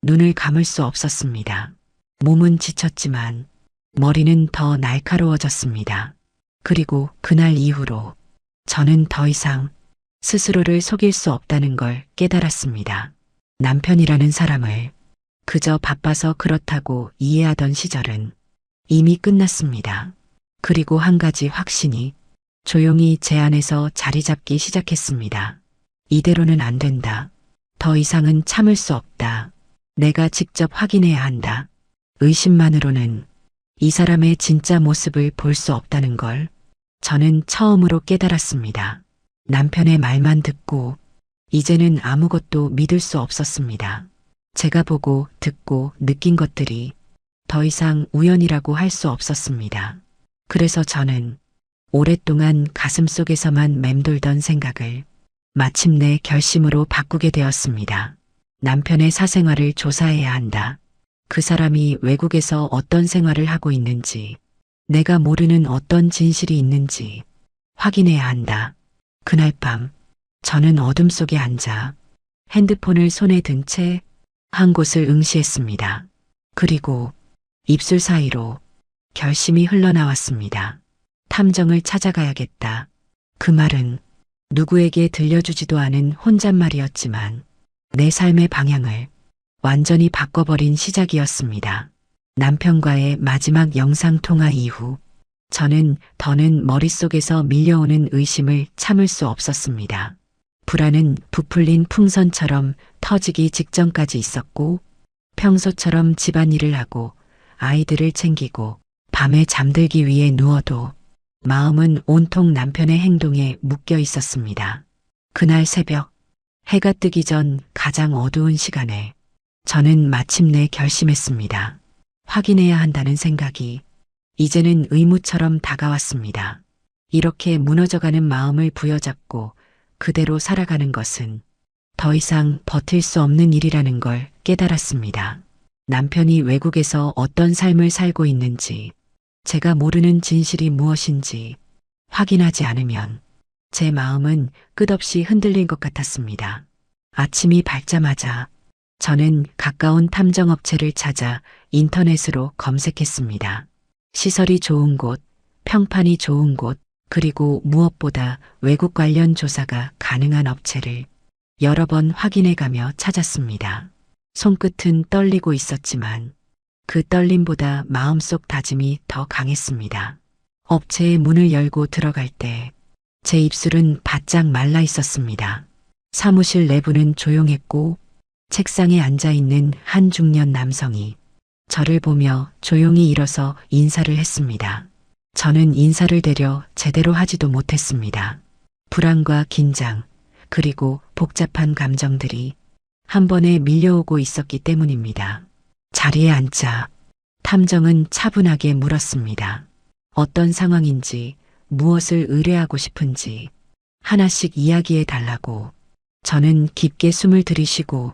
눈을 감을 수 없었습니다. 몸은 지쳤지만 머리는 더 날카로워졌습니다. 그리고 그날 이후로 저는 더 이상 스스로를 속일 수 없다는 걸 깨달았습니다. 남편이라는 사람을 그저 바빠서 그렇다고 이해하던 시절은 이미 끝났습니다. 그리고 한 가지 확신이 조용히 제 안에서 자리 잡기 시작했습니다. 이대로는 안 된다. 더 이상은 참을 수 없다. 내가 직접 확인해야 한다. 의심만으로는 이 사람의 진짜 모습을 볼 수 없다는 걸 저는 처음으로 깨달았습니다. 남편의 말만 듣고 이제는 아무것도 믿을 수 없었습니다. 제가 보고 듣고 느낀 것들이 더 이상 우연이라고 할 수 없었습니다. 그래서 저는 오랫동안 가슴속에서만 맴돌던 생각을 마침내 결심으로 바꾸게 되었습니다. 남편의 사생활을 조사해야 한다. 그 사람이 외국에서 어떤 생활을 하고 있는지, 내가 모르는 어떤 진실이 있는지 확인해야 한다. 그날 밤 저는 어둠 속에 앉아 핸드폰을 손에 든 채 한 곳을 응시했습니다. 그리고 입술 사이로 결심이 흘러나왔습니다. 탐정을 찾아가야겠다. 그 말은 누구에게 들려주지도 않은 혼잣말이었지만 내 삶의 방향을 완전히 바꿔버린 시작이었습니다. 남편과의 마지막 영상통화 이후 저는 더는 머릿속에서 밀려오는 의심을 참을 수 없었습니다. 불안은 부풀린 풍선처럼 터지기 직전까지 있었고 평소처럼 집안일을 하고 아이들을 챙기고 밤에 잠들기 위해 누워도 마음은 온통 남편의 행동에 묶여 있었습니다. 그날 새벽, 해가 뜨기 전 가장 어두운 시간에 저는 마침내 결심했습니다. 확인해야 한다는 생각이 이제는 의무처럼 다가왔습니다. 이렇게 무너져가는 마음을 부여잡고 그대로 살아가는 것은 더 이상 버틸 수 없는 일이라는 걸 깨달았습니다. 남편이 외국에서 어떤 삶을 살고 있는지, 제가 모르는 진실이 무엇인지 확인하지 않으면 제 마음은 끝없이 흔들릴 것 같았습니다. 아침이 밝자마자 저는 가까운 탐정업체를 찾아 인터넷으로 검색했습니다. 시설이 좋은 곳, 평판이 좋은 곳, 그리고 무엇보다 외국 관련 조사가 가능한 업체를 여러 번 확인해가며 찾았습니다. 손끝은 떨리고 있었지만 그 떨림보다 마음속 다짐이 더 강했습니다. 업체의 문을 열고 들어갈 때 제 입술은 바짝 말라 있었습니다. 사무실 내부는 조용했고 책상에 앉아 있는 한 중년 남성이 저를 보며 조용히 일어서 인사를 했습니다. 저는 인사를 대려 제대로 하지도 못했습니다. 불안과 긴장, 그리고 복잡한 감정들이 한 번에 밀려오고 있었기 때문입니다. 자리에 앉자 탐정은 차분하게 물었습니다. 어떤 상황인지, 무엇을 의뢰하고 싶은지 하나씩 이야기해 달라고. 저는 깊게 숨을 들이쉬고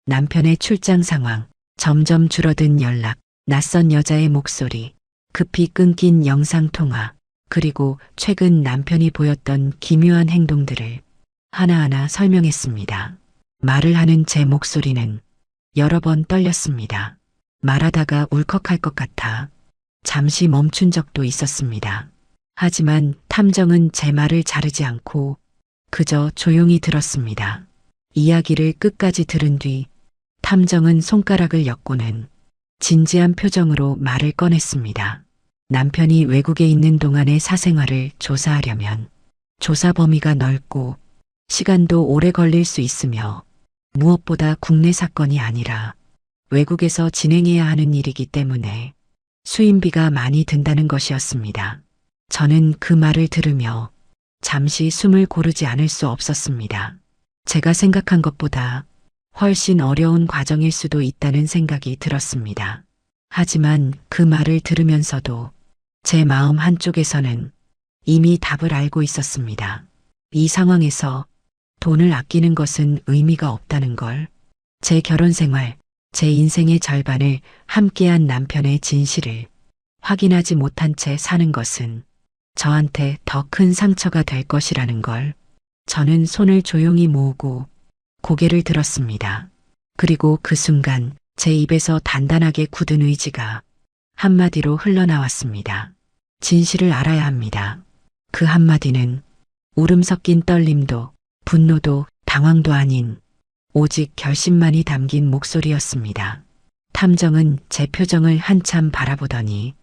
남편의 출장 상황, 점점 줄어든 연락, 낯선 여자의 목소리, 급히 끊긴 영상통화, 그리고 최근 남편이 보였던 기묘한 행동들을 하나하나 설명했습니다. 말을 하는 제 목소리는 여러 번 떨렸습니다. 말하다가 울컥할 것 같아 잠시 멈춘 적도 있었습니다. 하지만 탐정은 제 말을 자르지 않고 그저 조용히 들었습니다. 이야기를 끝까지 들은 뒤 탐정은 손가락을 엮고는 진지한 표정으로 말을 꺼냈습니다. 남편이 외국에 있는 동안의 사생활을 조사하려면 조사 범위가 넓고 시간도 오래 걸릴 수 있으며 무엇보다 국내 사건이 아니라 외국에서 진행해야 하는 일이기 때문에 수임비가 많이 든다는 것이었습니다. 저는 그 말을 들으며 잠시 숨을 고르지 않을 수 없었습니다. 제가 생각한 것보다 훨씬 어려운 과정일 수도 있다는 생각이 들었습니다. 하지만 그 말을 들으면서도 제 마음 한쪽에서는 이미 답을 알고 있었습니다. 이 상황에서 돈을 아끼는 것은 의미가 없다는 걸, 제 결혼 생활, 제 인생의 절반을 함께한 남편의 진실을 확인하지 못한 채 사는 것은 저한테 더 큰 상처가 될 것이라는 걸, 저는 손을 조용히 모으고 고개를 들었습니다. 그리고 그 순간 제 입에서 단단하게 굳은 의지가 한마디로 흘러나왔습니다. 진실을 알아야 합니다. 그 한마디는 울음 섞인 떨림도 분노도 당황도 아닌 오직 결심만이 담긴 목소리였습니다. 탐정은 제 표정을 한참 바라보더니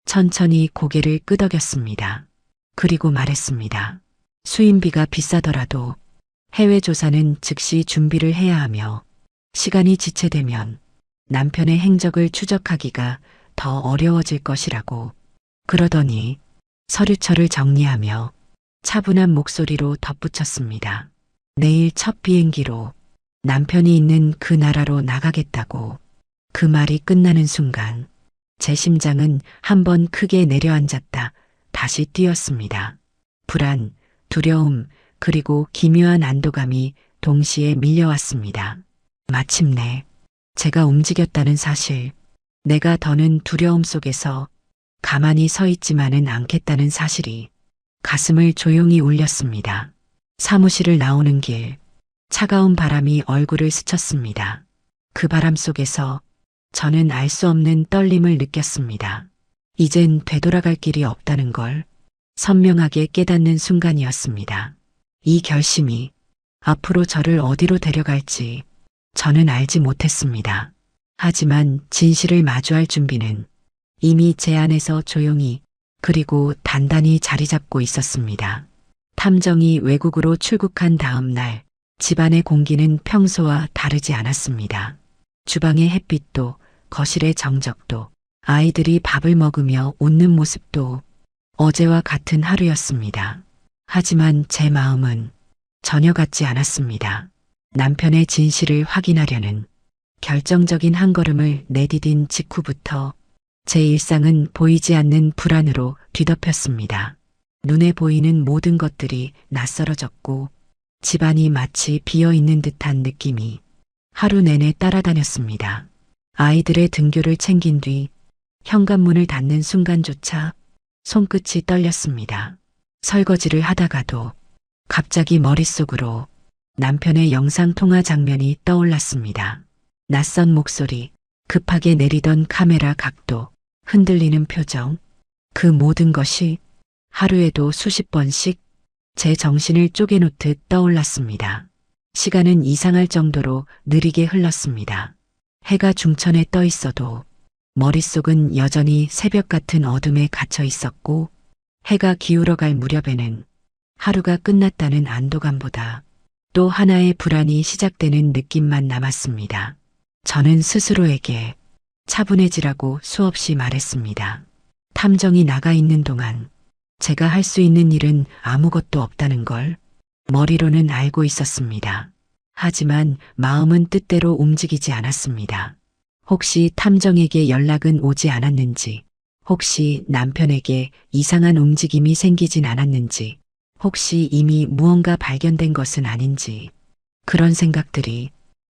천천히 고개를 끄덕였습니다. 그리고 말했습니다. 수임비가 비싸더라도 해외 조사는 즉시 준비를 해야 하며 시간이 지체되면 남편의 행적을 추적하기가 더 어려워질 것이라고. 그러더니 서류처를 정리하며 차분한 목소리로 덧붙였습니다. 내일 첫 비행기로 남편이 있는 그 나라로 나가겠다고. 그 말이 끝나는 순간 제 심장은 한번 크게 내려앉았다 다시 뛰었습니다. 불안, 두려움, 그리고 기묘한 안도감이 동시에 밀려왔습니다. 마침내 제가 움직였다는 사실, 내가 더는 두려움 속에서 가만히 서 있지만은 않겠다는 사실이 가슴을 조용히 울렸습니다. 사무실을 나오는 길, 차가운 바람이 얼굴을 스쳤습니다. 그 바람 속에서 저는 알 수 없는 떨림을 느꼈습니다. 이젠 되돌아갈 길이 없다는 걸 선명하게 깨닫는 순간이었습니다. 이 결심이 앞으로 저를 어디로 데려갈지 저는 알지 못했습니다. 하지만 진실을 마주할 준비는 이미 제 안에서 조용히 그리고 단단히 자리 잡고 있었습니다. 탐정이 외국으로 출국한 다음 날 집안의 공기는 평소와 다르지 않았습니다. 주방의 햇빛도 거실의 정적도 아이들이 밥을 먹으며 웃는 모습도 어제와 같은 하루였습니다. 하지만 제 마음은 전혀 같지 않았습니다. 남편의 진실을 확인하려는 결정적인 한 걸음을 내디딘 직후부터 제 일상은 보이지 않는 불안으로 뒤덮였습니다. 눈에 보이는 모든 것들이 낯설어졌고 집안이 마치 비어있는 듯한 느낌이 하루 내내 따라다녔습니다. 아이들의 등교를 챙긴 뒤 현관문을 닫는 순간조차 손끝이 떨렸습니다. 설거지를 하다가도 갑자기 머릿속으로 남편의 영상통화 장면이 떠올랐습니다. 낯선 목소리, 급하게 내리던 카메라 각도, 흔들리는 표정, 그 모든 것이 하루에도 수십 번씩 제 정신을 쪼개놓듯 떠올랐습니다. 시간은 이상할 정도로 느리게 흘렀습니다. 해가 중천에 떠 있어도 머릿속은 여전히 새벽 같은 어둠에 갇혀 있었고 해가 기울어갈 무렵에는 하루가 끝났다는 안도감보다 또 하나의 불안이 시작되는 느낌만 남았습니다. 저는 스스로에게 차분해지라고 수없이 말했습니다. 탐정이 나가 있는 동안 제가 할 수 있는 일은 아무것도 없다는 걸 머리로는 알고 있었습니다. 하지만 마음은 뜻대로 움직이지 않았습니다. 혹시 탐정에게 연락은 오지 않았는지, 혹시 남편에게 이상한 움직임이 생기진 않았는지, 혹시 이미 무언가 발견된 것은 아닌지, 그런 생각들이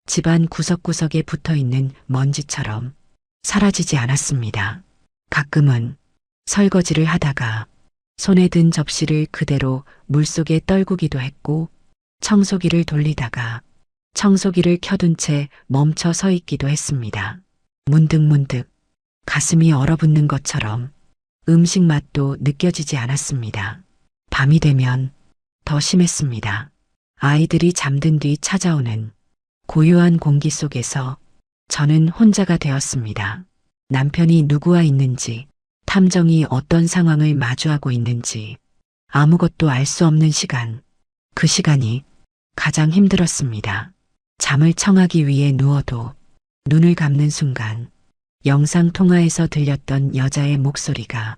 집안 구석구석에 붙어있는 먼지처럼 사라지지 않았습니다. 가끔은 설거지를 하다가 손에 든 접시를 그대로 물속에 떨구기도 했고 청소기를 돌리다가 청소기를 켜둔 채 멈춰 서 있기도 했습니다. 문득문득 가슴이 얼어붙는 것처럼 음식 맛도 느껴지지 않았습니다. 밤이 되면 더 심했습니다. 아이들이 잠든 뒤 찾아오는 고요한 공기 속에서 저는 혼자가 되었습니다. 남편이 누구와 있는지, 탐정이 어떤 상황을 마주하고 있는지 아무것도 알 수 없는 시간, 그 시간이 가장 힘들었습니다. 잠을 청하기 위해 누워도 눈을 감는 순간 영상 통화에서 들렸던 여자의 목소리가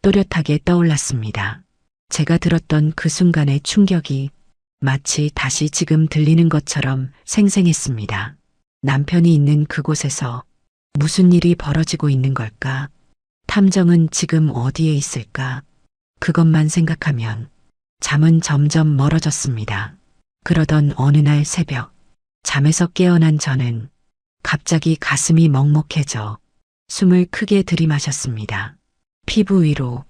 또렷하게 떠올랐습니다. 제가 들었던 그 순간의 충격이 마치 다시 지금 들리는 것처럼 생생했습니다. 남편이 있는 그곳에서 무슨 일이 벌어지고 있는 걸까? 탐정은 지금 어디에 있을까? 그것만 생각하면 잠은 점점 멀어졌습니다. 그러던 어느 날 새벽, 잠에서 깨어난 저는 갑자기 가슴이 먹먹해져 숨을 크게 들이마셨습니다. 피부 위로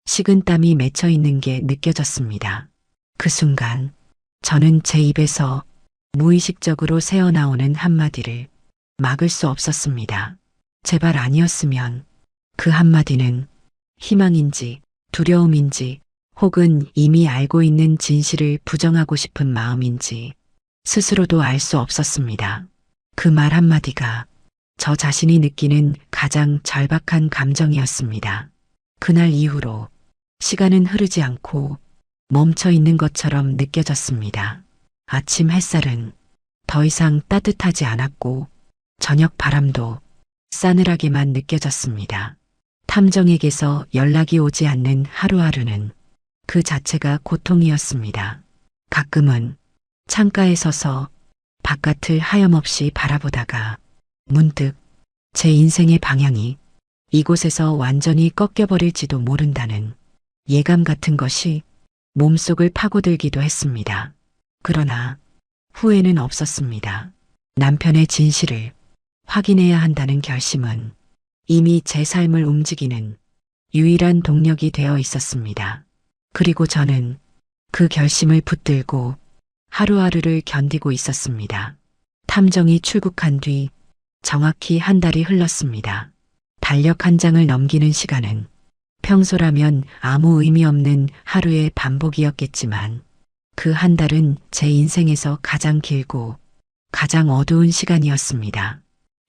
식은땀이 맺혀 있는 게 느껴졌습니다. 그 순간 저는 제 입에서 무의식적으로 새어나오는 한마디를 막을 수 없었습니다. 제발 아니었으면. 그 한마디는 희망인지 두려움인지 혹은 이미 알고 있는 진실을 부정하고 싶은 마음인지 스스로도 알 수 없었습니다. 그 말 한마디가 저 자신이 느끼는 가장 절박한 감정이었습니다. 그날 이후로 시간은 흐르지 않고 멈춰 있는 것처럼 느껴졌습니다. 아침 햇살은 더 이상 따뜻하지 않았고 저녁 바람도 싸늘하게만 느껴졌습니다. 탐정에게서 연락이 오지 않는 하루하루는 그 자체가 고통이었습니다. 가끔은 창가에 서서 바깥을 하염없이 바라보다가 문득 제 인생의 방향이 이곳에서 완전히 꺾여버릴지도 모른다는 예감 같은 것이 몸속을 파고들기도 했습니다. 그러나 후회는 없었습니다. 남편의 진실을 확인해야 한다는 결심은 이미 제 삶을 움직이는 유일한 동력이 되어 있었습니다. 그리고 저는 그 결심을 붙들고 하루하루를 견디고 있었습니다. 탐정이 출국한 뒤 정확히 한 달이 흘렀습니다. 달력 한 장을 넘기는 시간은 평소라면 아무 의미 없는 하루의 반복이었겠지만 그 한 달은 제 인생에서 가장 길고 가장 어두운 시간이었습니다.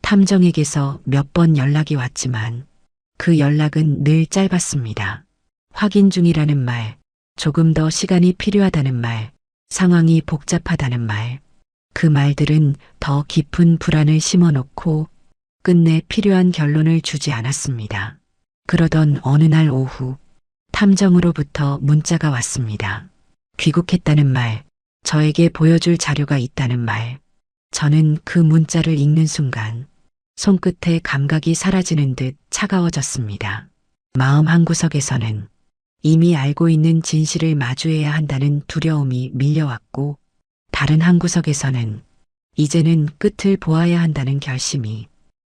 탐정에게서 몇 번 연락이 왔지만 그 연락은 늘 짧았습니다. 확인 중이라는 말, 조금 더 시간이 필요하다는 말, 상황이 복잡하다는 말, 그 말들은 더 깊은 불안을 심어놓고 끝내 필요한 결론을 주지 않았습니다. 그러던 어느 날 오후 탐정으로부터 문자가 왔습니다. 귀국했다는 말, 저에게 보여줄 자료가 있다는 말. 저는 그 문자를 읽는 순간 손끝에 감각이 사라지는 듯 차가워졌습니다. 마음 한구석에서는 이미 알고 있는 진실을 마주해야 한다는 두려움이 밀려왔고, 다른 한구석에서는 이제는 끝을 보아야 한다는 결심이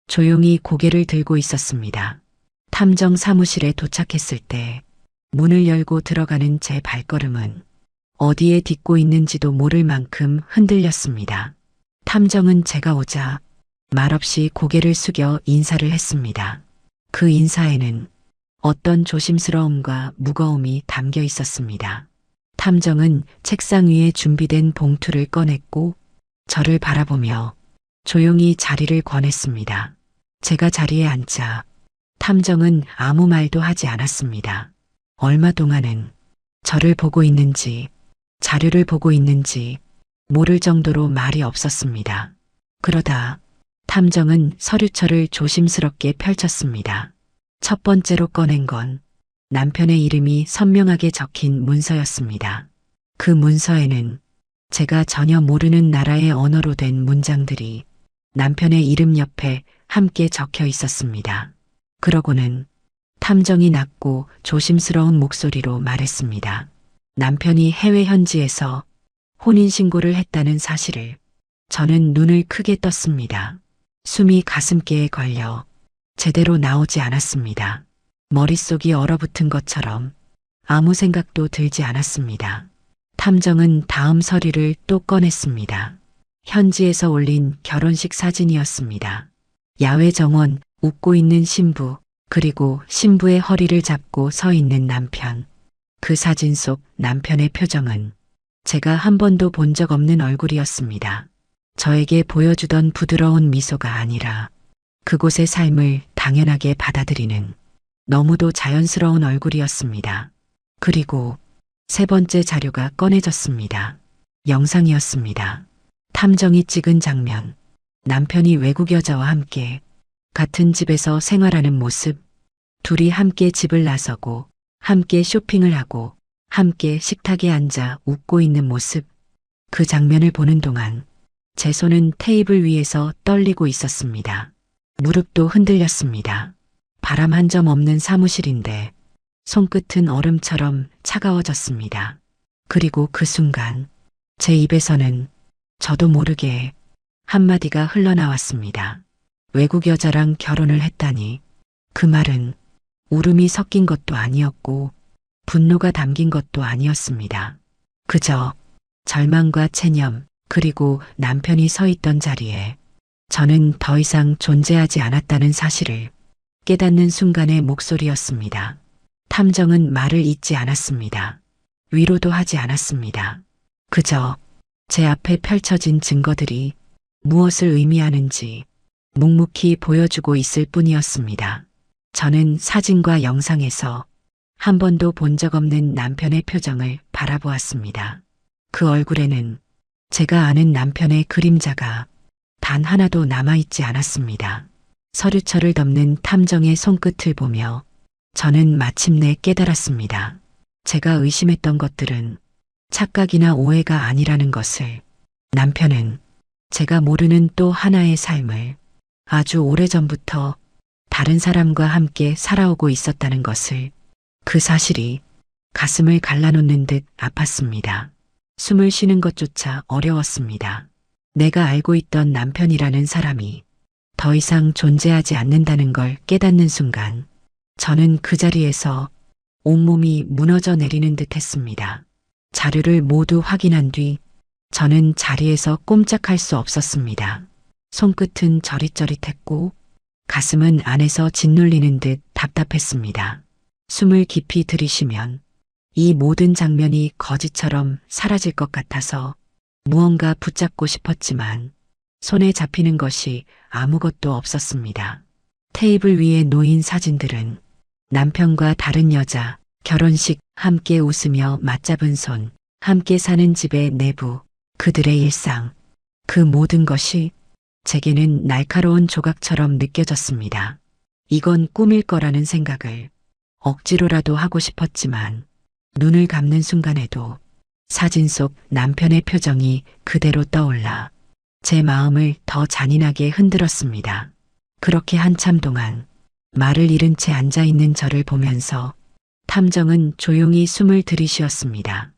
조용히 고개를 들고 있었습니다. 탐정 사무실에 도착했을 때 문을 열고 들어가는 제 발걸음은 어디에 딛고 있는지도 모를 만큼 흔들렸습니다. 탐정은 제가 오자 말없이 고개를 숙여 인사를 했습니다. 그 인사에는 어떤 조심스러움과 무거움이 담겨 있었습니다. 탐정은 책상 위에 준비된 봉투를 꺼냈고 저를 바라보며 조용히 자리를 권했습니다. 제가 자리에 앉자 탐정은 아무 말도 하지 않았습니다. 얼마 동안은 저를 보고 있는지 자료를 보고 있는지 모를 정도로 말이 없었습니다. 그러다 탐정은 서류철을 조심스럽게 펼쳤습니다. 첫 번째로 꺼낸 건 남편의 이름이 선명하게 적힌 문서였습니다. 그 문서에는 제가 전혀 모르는 나라의 언어로 된 문장들이 남편의 이름 옆에 함께 적혀 있었습니다. 그러고는 탐정이 낮고 조심스러운 목소리로 말했습니다. 남편이 해외 현지에서 혼인신고를 했다는 사실을. 저는 눈을 크게 떴습니다. 숨이 가슴께에 걸려 제대로 나오지 않았습니다. 머릿속이 얼어붙은 것처럼 아무 생각도 들지 않았습니다. 탐정은 다음 서류를 또 꺼냈습니다. 현지에서 올린 결혼식 사진이었습니다. 야외 정원, 웃고 있는 신부, 그리고 신부의 허리를 잡고 서 있는 남편. 그 사진 속 남편의 표정은 제가 한 번도 본 적 없는 얼굴이었습니다. 저에게 보여주던 부드러운 미소가 아니라 그곳의 삶을 당연하게 받아들이는 너무도 자연스러운 얼굴이었습니다. 그리고 세 번째 자료가 꺼내졌습니다. 영상이었습니다. 탐정이 찍은 장면. 남편이 외국 여자와 함께 같은 집에서 생활하는 모습. 둘이 함께 집을 나서고 함께 쇼핑을 하고 함께 식탁에 앉아 웃고 있는 모습. 그 장면을 보는 동안 제 손은 테이블 위에서 떨리고 있었습니다. 무릎도 흔들렸습니다. 바람 한 점 없는 사무실인데 손끝은 얼음처럼 차가워졌습니다. 그리고 그 순간 제 입에서는 저도 모르게 한마디가 흘러나왔습니다. 외국 여자랑 결혼을 했다니. 그 말은 울음이 섞인 것도 아니었고 분노가 담긴 것도 아니었습니다. 그저 절망과 체념, 그리고 남편이 서 있던 자리에 저는 더 이상 존재하지 않았다는 사실을 깨닫는 순간의 목소리였습니다. 탐정은 말을 잇지 않았습니다. 위로도 하지 않았습니다. 그저 제 앞에 펼쳐진 증거들이 무엇을 의미하는지 묵묵히 보여주고 있을 뿐이었습니다. 저는 사진과 영상에서 한 번도 본 적 없는 남편의 표정을 바라보았습니다. 그 얼굴에는 제가 아는 남편의 그림자가 단 하나도 남아있지 않았습니다. 서류철을 덮는 탐정의 손끝을 보며 저는 마침내 깨달았습니다. 제가 의심했던 것들은 착각이나 오해가 아니라는 것을. 남편은 제가 모르는 또 하나의 삶을 아주 오래전부터 다른 사람과 함께 살아오고 있었다는 것을. 그 사실이 가슴을 갈라놓는 듯 아팠습니다. 숨을 쉬는 것조차 어려웠습니다. 내가 알고 있던 남편이라는 사람이 더 이상 존재하지 않는다는 걸 깨닫는 순간 저는 그 자리에서 온몸이 무너져 내리는 듯 했습니다. 자료를 모두 확인한 뒤 저는 자리에서 꼼짝할 수 없었습니다. 손끝은 저릿저릿했고 가슴은 안에서 짓눌리는 듯 답답했습니다. 숨을 깊이 들이쉬면 이 모든 장면이 거짓처럼 사라질 것 같아서 무언가 붙잡고 싶었지만 손에 잡히는 것이 아무것도 없었습니다. 테이블 위에 놓인 사진들은 남편과 다른 여자, 결혼식, 함께 웃으며 맞잡은 손, 함께 사는 집의 내부, 그들의 일상, 그 모든 것이 제게는 날카로운 조각처럼 느껴졌습니다. 이건 꿈일 거라는 생각을 억지로라도 하고 싶었지만 눈을 감는 순간에도 사진 속 남편의 표정이 그대로 떠올라 제 마음을 더 잔인하게 흔들었습니다. 그렇게 한참 동안 말을 잃은 채 앉아있는 저를 보면서 탐정은 조용히 숨을 들이쉬었습니다.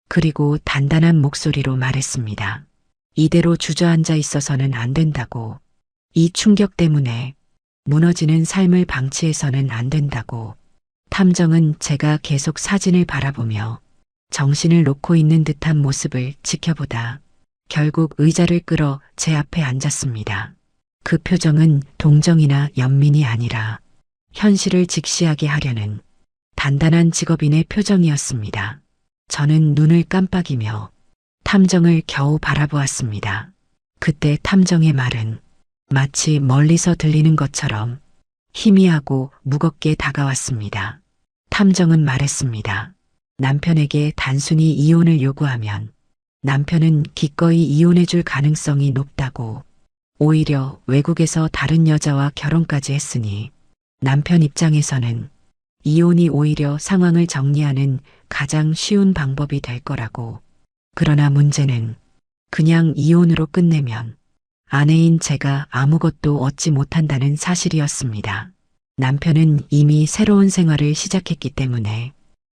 그리고 단단한 목소리로 말했습니다. 이대로 주저앉아 있어서는 안 된다고. 이 충격 때문에 무너지는 삶을 방치해서는 안 된다고. 탐정은 제가 계속 사진을 바라보며 정신을 놓고 있는 듯한 모습을 지켜보다 결국 의자를 끌어 제 앞에 앉았습니다. 그 표정은 동정이나 연민이 아니라 현실을 직시하게 하려는 단단한 직업인의 표정이었습니다. 저는 눈을 깜빡이며 탐정을 겨우 바라보았습니다. 그때 탐정의 말은 마치 멀리서 들리는 것처럼 희미하고 무겁게 다가왔습니다. 탐정은 말했습니다. 남편에게 단순히 이혼을 요구하면 남편은 기꺼이 이혼해줄 가능성이 높다고. 오히려 외국에서 다른 여자와 결혼까지 했으니 남편 입장에서는 이혼이 오히려 상황을 정리하는 가장 쉬운 방법이 될 거라고. 그러나 문제는 그냥 이혼으로 끝내면 아내인 제가 아무것도 얻지 못한다는 사실이었습니다. 남편은 이미 새로운 생활을 시작했기 때문에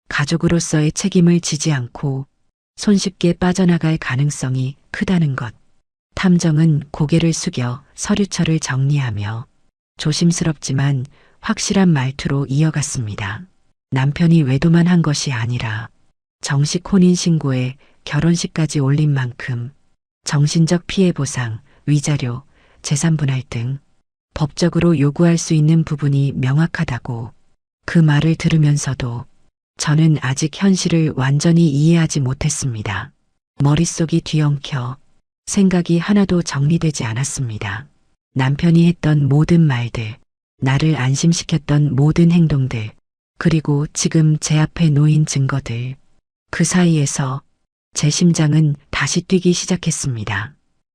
가족으로서의 책임을 지지 않고 손쉽게 빠져나갈 가능성이 크다는 것. 탐정은 고개를 숙여 서류처를 정리하며 조심스럽지만 확실한 말투로 이어갔습니다. 남편이 외도만 한 것이 아니라 정식 혼인신고에 결혼식까지 올린 만큼 정신적 피해 보상, 위자료, 재산분할 등 법적으로 요구할 수 있는 부분이 명확하다고. 그 말을 들으면서도 저는 아직 현실을 완전히 이해하지 못했습니다. 머릿속이 뒤엉켜 생각이 하나도 정리되지 않았습니다. 남편이 했던 모든 말들, 나를 안심시켰던 모든 행동들, 그리고 지금 제 앞에 놓인 증거들. 그 사이에서 제 심장은 다시 뛰기 시작했습니다.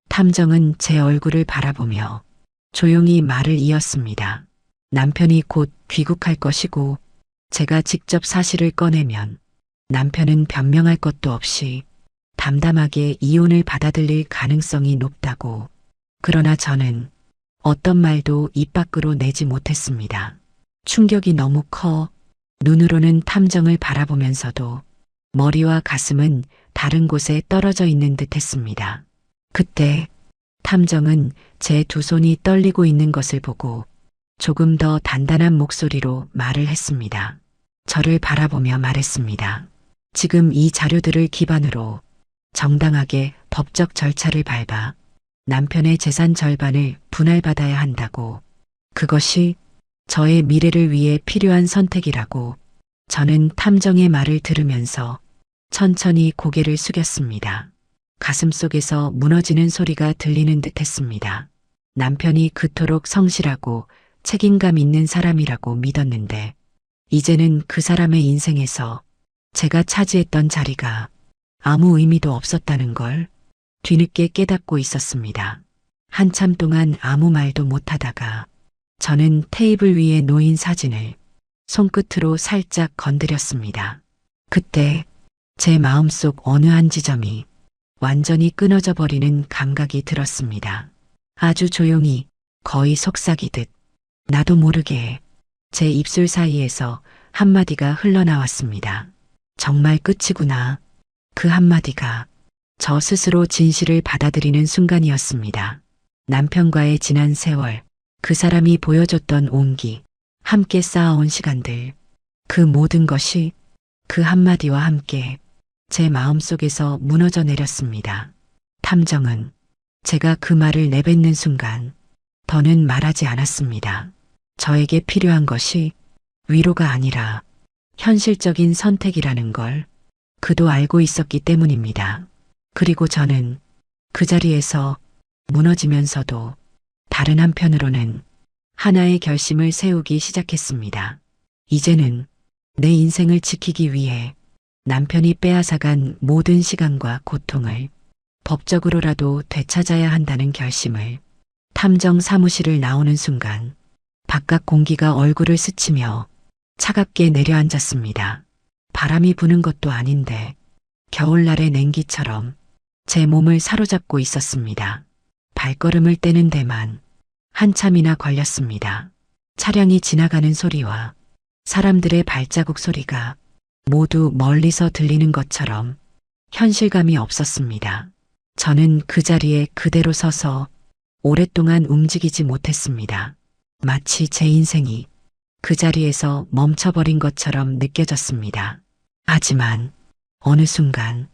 탐정은 제 얼굴을 바라보며 조용히 말을 이었습니다. 남편이 곧 귀국할 것이고 제가 직접 사실을 꺼내면 남편은 변명할 것도 없이 담담하게 이혼을 받아들일 가능성이 높다고. 그러나 저는 어떤 말도 입 밖으로 내지 못했습니다. 충격이 너무 커 눈으로는 탐정을 바라보면서도 머리와 가슴은 다른 곳에 떨어져 있는 듯 했습니다. 그때 탐정은 제 두 손이 떨리고 있는 것을 보고 조금 더 단단한 목소리로 말을 했습니다. 저를 바라보며 말했습니다. 지금 이 자료들을 기반으로 정당하게 법적 절차를 밟아 남편의 재산 절반을 분할받아야 한다고. 그것이 저의 미래를 위해 필요한 선택이라고. 저는 탐정의 말을 들으면서 천천히 고개를 숙였습니다. 가슴속에서 무너지는 소리가 들리는 듯 했습니다. 남편이 그토록 성실하고 책임감 있는 사람이라고 믿었는데 이제는 그 사람의 인생에서 제가 차지했던 자리가 아무 의미도 없었다는 걸 뒤늦게 깨닫고 있었습니다. 한참 동안 아무 말도 못하다가 저는 테이블 위에 놓인 사진을 손끝으로 살짝 건드렸습니다. 그때 제 마음속 어느 한 지점이 완전히 끊어져 버리는 감각이 들었습니다. 아주 조용히, 거의 속삭이듯 나도 모르게 제 입술 사이에서 한마디가 흘러나왔습니다. 정말 끝이구나. 그 한마디가 저 스스로 진실을 받아들이는 순간이었습니다. 남편과의 지난 세월, 그 사람이 보여줬던 온기, 함께 쌓아온 시간들, 그 모든 것이 그 한마디와 함께 제 마음속에서 무너져 내렸습니다. 탐정은 제가 그 말을 내뱉는 순간 더는 말하지 않았습니다. 저에게 필요한 것이 위로가 아니라 현실적인 선택이라는 걸 그도 알고 있었기 때문입니다. 그리고 저는 그 자리에서 무너지면서도 다른 한편으로는 하나의 결심을 세우기 시작했습니다. 이제는 내 인생을 지키기 위해 남편이 빼앗아간 모든 시간과 고통을 법적으로라도 되찾아야 한다는 결심을. 탐정 사무실을 나오는 순간 바깥 공기가 얼굴을 스치며 차갑게 내려앉았습니다. 바람이 부는 것도 아닌데 겨울날의 냉기처럼 제 몸을 사로잡고 있었습니다. 발걸음을 떼는 데만 한참이나 걸렸습니다. 차량이 지나가는 소리와 사람들의 발자국 소리가 모두 멀리서 들리는 것처럼 현실감이 없었습니다. 저는 그 자리에 그대로 서서 오랫동안 움직이지 못했습니다. 마치 제 인생이 그 자리에서 멈춰버린 것처럼 느껴졌습니다. 하지만 어느 순간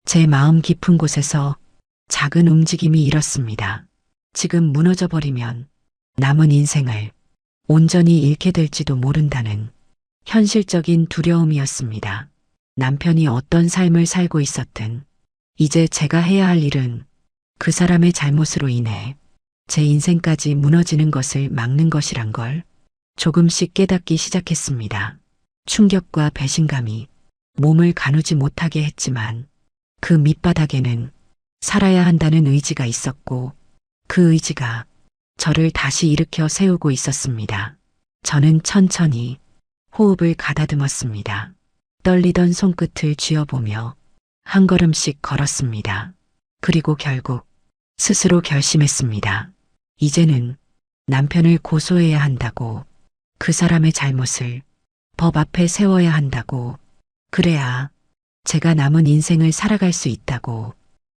제 마음 깊은 곳에서 작은 움직임이 일었습니다. 지금 무너져버리면 남은 인생을 온전히 잃게 될지도 모른다는 현실적인 두려움이었습니다. 남편이 어떤 삶을 살고 있었든 이제 제가 해야 할 일은 그 사람의 잘못으로 인해 제 인생까지 무너지는 것을 막는 것이란 걸 조금씩 깨닫기 시작했습니다. 충격과 배신감이 몸을 가누지 못하게 했지만 그 밑바닥에는 살아야 한다는 의지가 있었고 그 의지가 저를 다시 일으켜 세우고 있었습니다. 저는 천천히 호흡을 가다듬었습니다. 떨리던 손끝을 쥐어보며 한 걸음씩 걸었습니다. 그리고 결국 스스로 결심했습니다. 이제는 남편을 고소해야 한다고, 그 사람의 잘못을 법 앞에 세워야 한다고, 그래야 제가 남은 인생을 살아갈 수 있다고.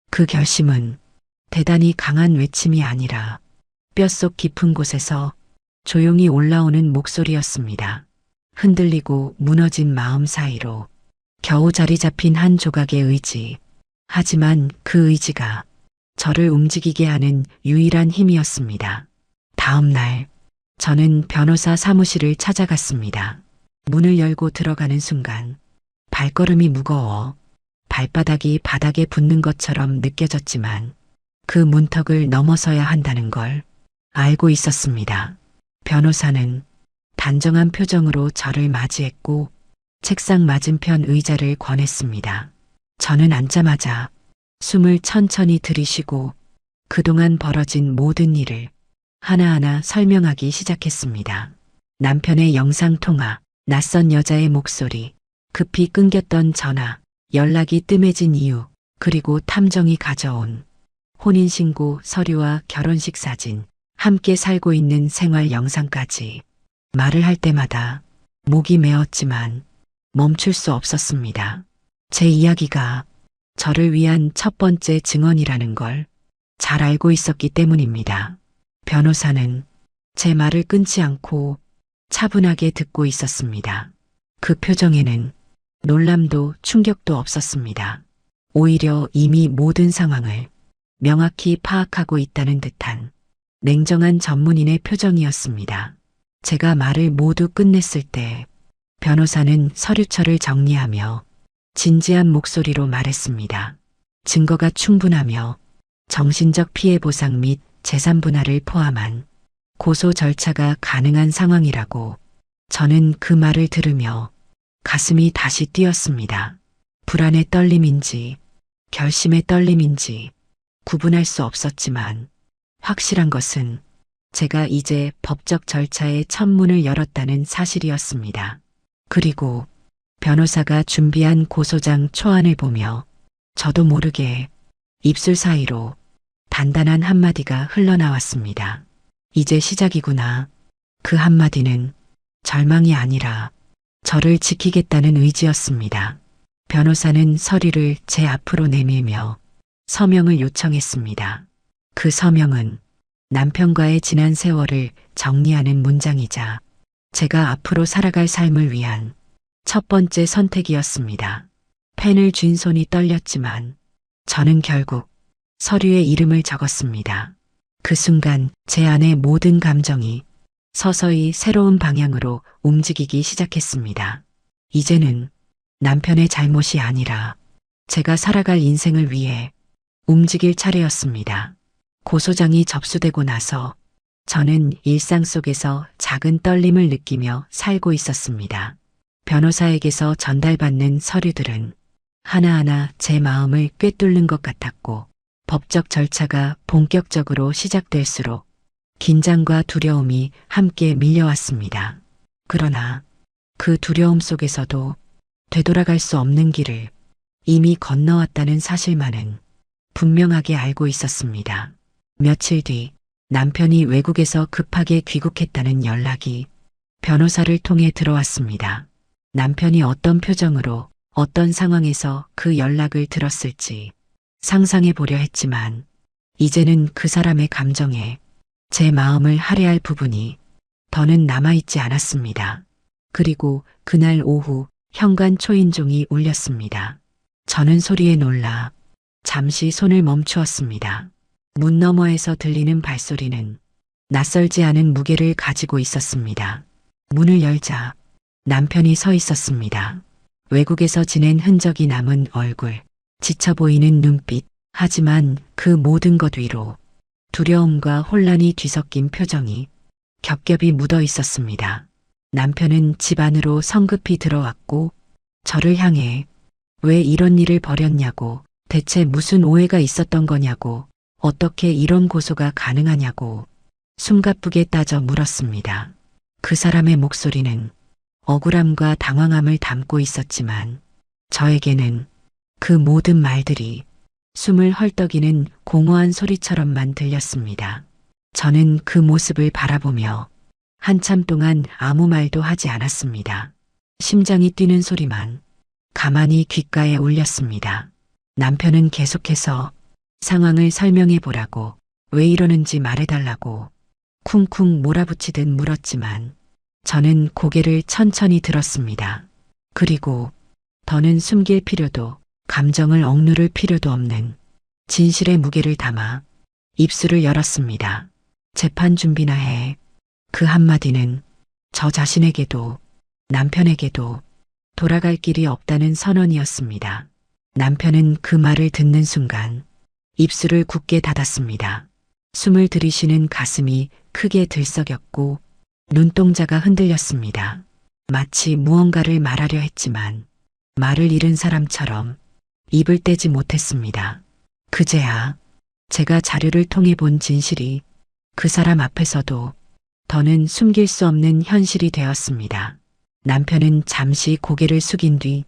그 결심은 대단히 강한 외침이 아니라 뼛속 깊은 곳에서 조용히 올라오는 목소리였습니다. 흔들리고 무너진 마음 사이로 겨우 자리 잡힌 한 조각의 의지. 하지만 그 의지가 저를 움직이게 하는 유일한 힘이었습니다. 다음 날 저는 변호사 사무실을 찾아갔습니다. 문을 열고 들어가는 순간 발걸음이 무거워 발바닥이 바닥에 붙는 것처럼 느껴졌지만 그 문턱을 넘어서야 한다는 걸 알고 있었습니다. 변호사는 단정한 표정으로 저를 맞이했고 책상 맞은편 의자를 권했습니다. 저는 앉자마자 숨을 천천히 들이쉬고 그동안 벌어진 모든 일을 하나하나 설명하기 시작했습니다. 남편의 영상통화, 낯선 여자의 목소리, 급히 끊겼던 전화, 연락이 뜸해진 이유, 그리고 탐정이 가져온 혼인신고 서류와 결혼식 사진, 함께 살고 있는 생활 영상까지. 말을 할 때마다 목이 메었지만 멈출 수 없었습니다. 제 이야기가 저를 위한 첫 번째 증언이라는 걸 잘 알고 있었기 때문입니다. 변호사는 제 말을 끊지 않고 차분하게 듣고 있었습니다. 그 표정에는 놀람도 충격도 없었습니다. 오히려 이미 모든 상황을 명확히 파악하고 있다는 듯한 냉정한 전문인의 표정이었습니다. 제가 말을 모두 끝냈을 때 변호사는 서류철을 정리하며 진지한 목소리로 말했습니다. 증거가 충분하며 정신적 피해 보상 및 재산 분할을 포함한 고소 절차가 가능한 상황이라고. 저는 그 말을 들으며 가슴이 다시 뛰었습니다. 불안의 떨림인지 결심의 떨림인지 구분할 수 없었지만 확실한 것은 제가 이제 법적 절차의 첫 문을 열었다는 사실이었습니다. 그리고 변호사가 준비한 고소장 초안을 보며 저도 모르게 입술 사이로 단단한 한마디가 흘러나왔습니다. 이제 시작이구나. 그 한마디는 절망이 아니라 저를 지키겠다는 의지였습니다. 변호사는 서류를 제 앞으로 내밀며 서명을 요청했습니다. 그 서명은 남편과의 지난 세월을 정리하는 문장이자 제가 앞으로 살아갈 삶을 위한 첫 번째 선택이었습니다. 펜을 쥔 손이 떨렸지만 저는 결국 서류에 이름을 적었습니다. 그 순간 제 안의 모든 감정이 서서히 새로운 방향으로 움직이기 시작했습니다. 이제는 남편의 잘못이 아니라 제가 살아갈 인생을 위해 움직일 차례였습니다. 고소장이 접수되고 나서 저는 일상 속에서 작은 떨림을 느끼며 살고 있었습니다. 변호사에게서 전달받는 서류들은 하나하나 제 마음을 꿰뚫는 것 같았고 법적 절차가 본격적으로 시작될수록 긴장과 두려움이 함께 밀려왔습니다. 그러나 그 두려움 속에서도 되돌아갈 수 없는 길을 이미 건너왔다는 사실만은 분명하게 알고 있었습니다. 며칠 뒤 남편이 외국에서 급하게 귀국했다는 연락이 변호사를 통해 들어왔습니다. 남편이 어떤 표정으로 어떤 상황에서 그 연락을 들었을지 상상해 보려 했지만 이제는 그 사람의 감정에 제 마음을 할애할 부분이 더는 남아있지 않았습니다. 그리고 그날 오후 현관 초인종이 울렸습니다. 저는 소리에 놀라 잠시 손을 멈추었습니다. 문 너머에서 들리는 발소리는 낯설지 않은 무게를 가지고 있었습니다. 문을 열자 남편이 서 있었습니다. 외국에서 지낸 흔적이 남은 얼굴, 지쳐 보이는 눈빛, 하지만 그 모든 것 위로 두려움과 혼란이 뒤섞인 표정이 겹겹이 묻어 있었습니다. 남편은 집 안으로 성급히 들어왔고 저를 향해 왜 이런 일을 벌였냐고, 대체 무슨 오해가 있었던 거냐고, 어떻게 이런 고소가 가능하냐고 숨가쁘게 따져 물었습니다. 그 사람의 목소리는 억울함과 당황함을 담고 있었지만 저에게는 그 모든 말들이 숨을 헐떡이는 공허한 소리처럼만 들렸습니다. 저는 그 모습을 바라보며 한참 동안 아무 말도 하지 않았습니다. 심장이 뛰는 소리만 가만히 귓가에 울렸습니다. 남편은 계속해서 상황을 설명해 보라고, 왜 이러는지 말해달라고 쿵쿵 몰아붙이듯 물었지만 저는 고개를 천천히 들었습니다. 그리고 더는 숨길 필요도 감정을 억누를 필요도 없는 진실의 무게를 담아 입술을 열었습니다. 재판 준비나 해. 그 한마디는 저 자신에게도 남편에게도 돌아갈 길이 없다는 선언이었습니다. 남편은 그 말을 듣는 순간 입술을 굳게 닫았습니다. 숨을 들이쉬는 가슴이 크게 들썩였고 눈동자가 흔들렸습니다. 마치 무언가를 말하려 했지만 말을 잃은 사람처럼 입을 떼지 못했습니다. 그제야 제가 자료를 통해 본 진실이 그 사람 앞에서도 더는 숨길 수 없는 현실이 되었습니다. 남편은 잠시 고개를 숙인 뒤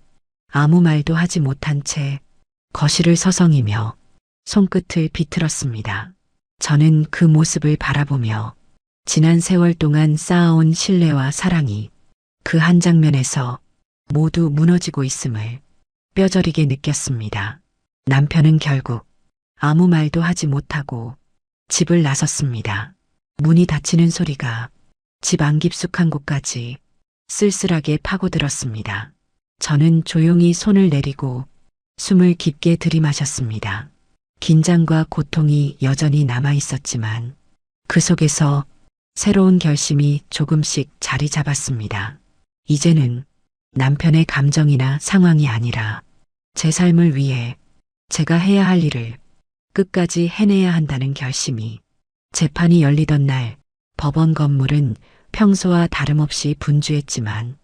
아무 말도 하지 못한 채 거실을 서성이며 손끝을 비틀었습니다. 저는 그 모습을 바라보며 지난 세월 동안 쌓아온 신뢰와 사랑이 그 한 장면에서 모두 무너지고 있음을 뼈저리게 느꼈습니다. 남편은 결국 아무 말도 하지 못하고 집을 나섰습니다. 문이 닫히는 소리가 집 안 깊숙한 곳까지 쓸쓸하게 파고들었습니다. 저는 조용히 손을 내리고 숨을 깊게 들이마셨습니다. 긴장과 고통이 여전히 남아 있었지만 그 속에서 새로운 결심이 조금씩 자리 잡았습니다. 이제는 남편의 감정이나 상황이 아니라 제 삶을 위해 제가 해야 할 일을 끝까지 해내야 한다는 결심이. 재판이 열리던 날 법원 건물은 평소와 다름없이 분주했지만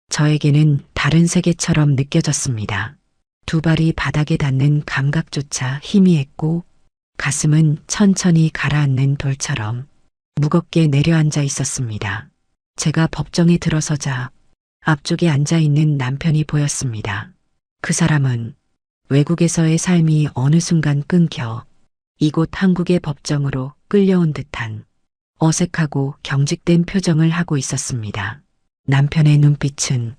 저에게는 다른 세계처럼 느껴졌습니다. 두 발이 바닥에 닿는 감각조차 희미했고 가슴은 천천히 가라앉는 돌처럼 무겁게 내려앉아 있었습니다. 제가 법정에 들어서자 앞쪽에 앉아 있는 남편이 보였습니다. 그 사람은 외국에서의 삶이 어느 순간 끊겨 이곳 한국의 법정으로 끌려온 듯한 어색하고 경직된 표정을 하고 있었습니다. 남편의 눈빛은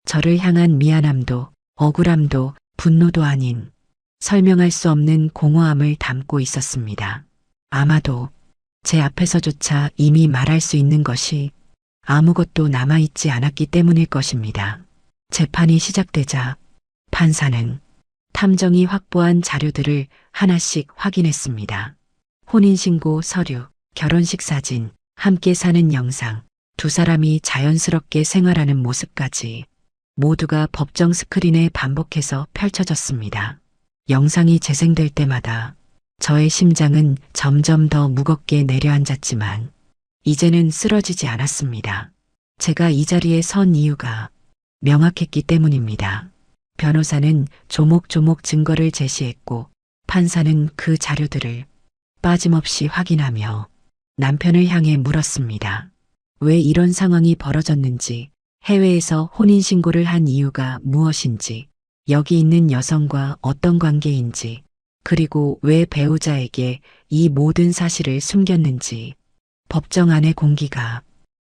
저를 향한 미안함도 억울함도 분노도 아닌 설명할 수 없는 공허함을 담고 있었습니다. 아마도 제 앞에서조차 이미 말할 수 있는 것이 아무것도 남아있지 않았기 때문일 것입니다. 재판이 시작되자 판사는 탐정이 확보한 자료들을 하나씩 확인했습니다. 혼인신고 서류, 결혼식 사진, 함께 사는 영상, 두 사람이 자연스럽게 생활하는 모습까지 모두가 법정 스크린에 반복해서 펼쳐졌습니다. 영상이 재생될 때마다 저의 심장은 점점 더 무겁게 내려앉았지만 이제는 쓰러지지 않았습니다. 제가 이 자리에 선 이유가 명확했기 때문입니다. 변호사는 조목조목 증거를 제시했고 판사는 그 자료들을 빠짐없이 확인하며 남편을 향해 물었습니다. 왜 이런 상황이 벌어졌는지, 해외에서 혼인신고를 한 이유가 무엇인지, 여기 있는 여성과 어떤 관계인지, 그리고 왜 배우자에게 이 모든 사실을 숨겼는지, 법정 안의 공기가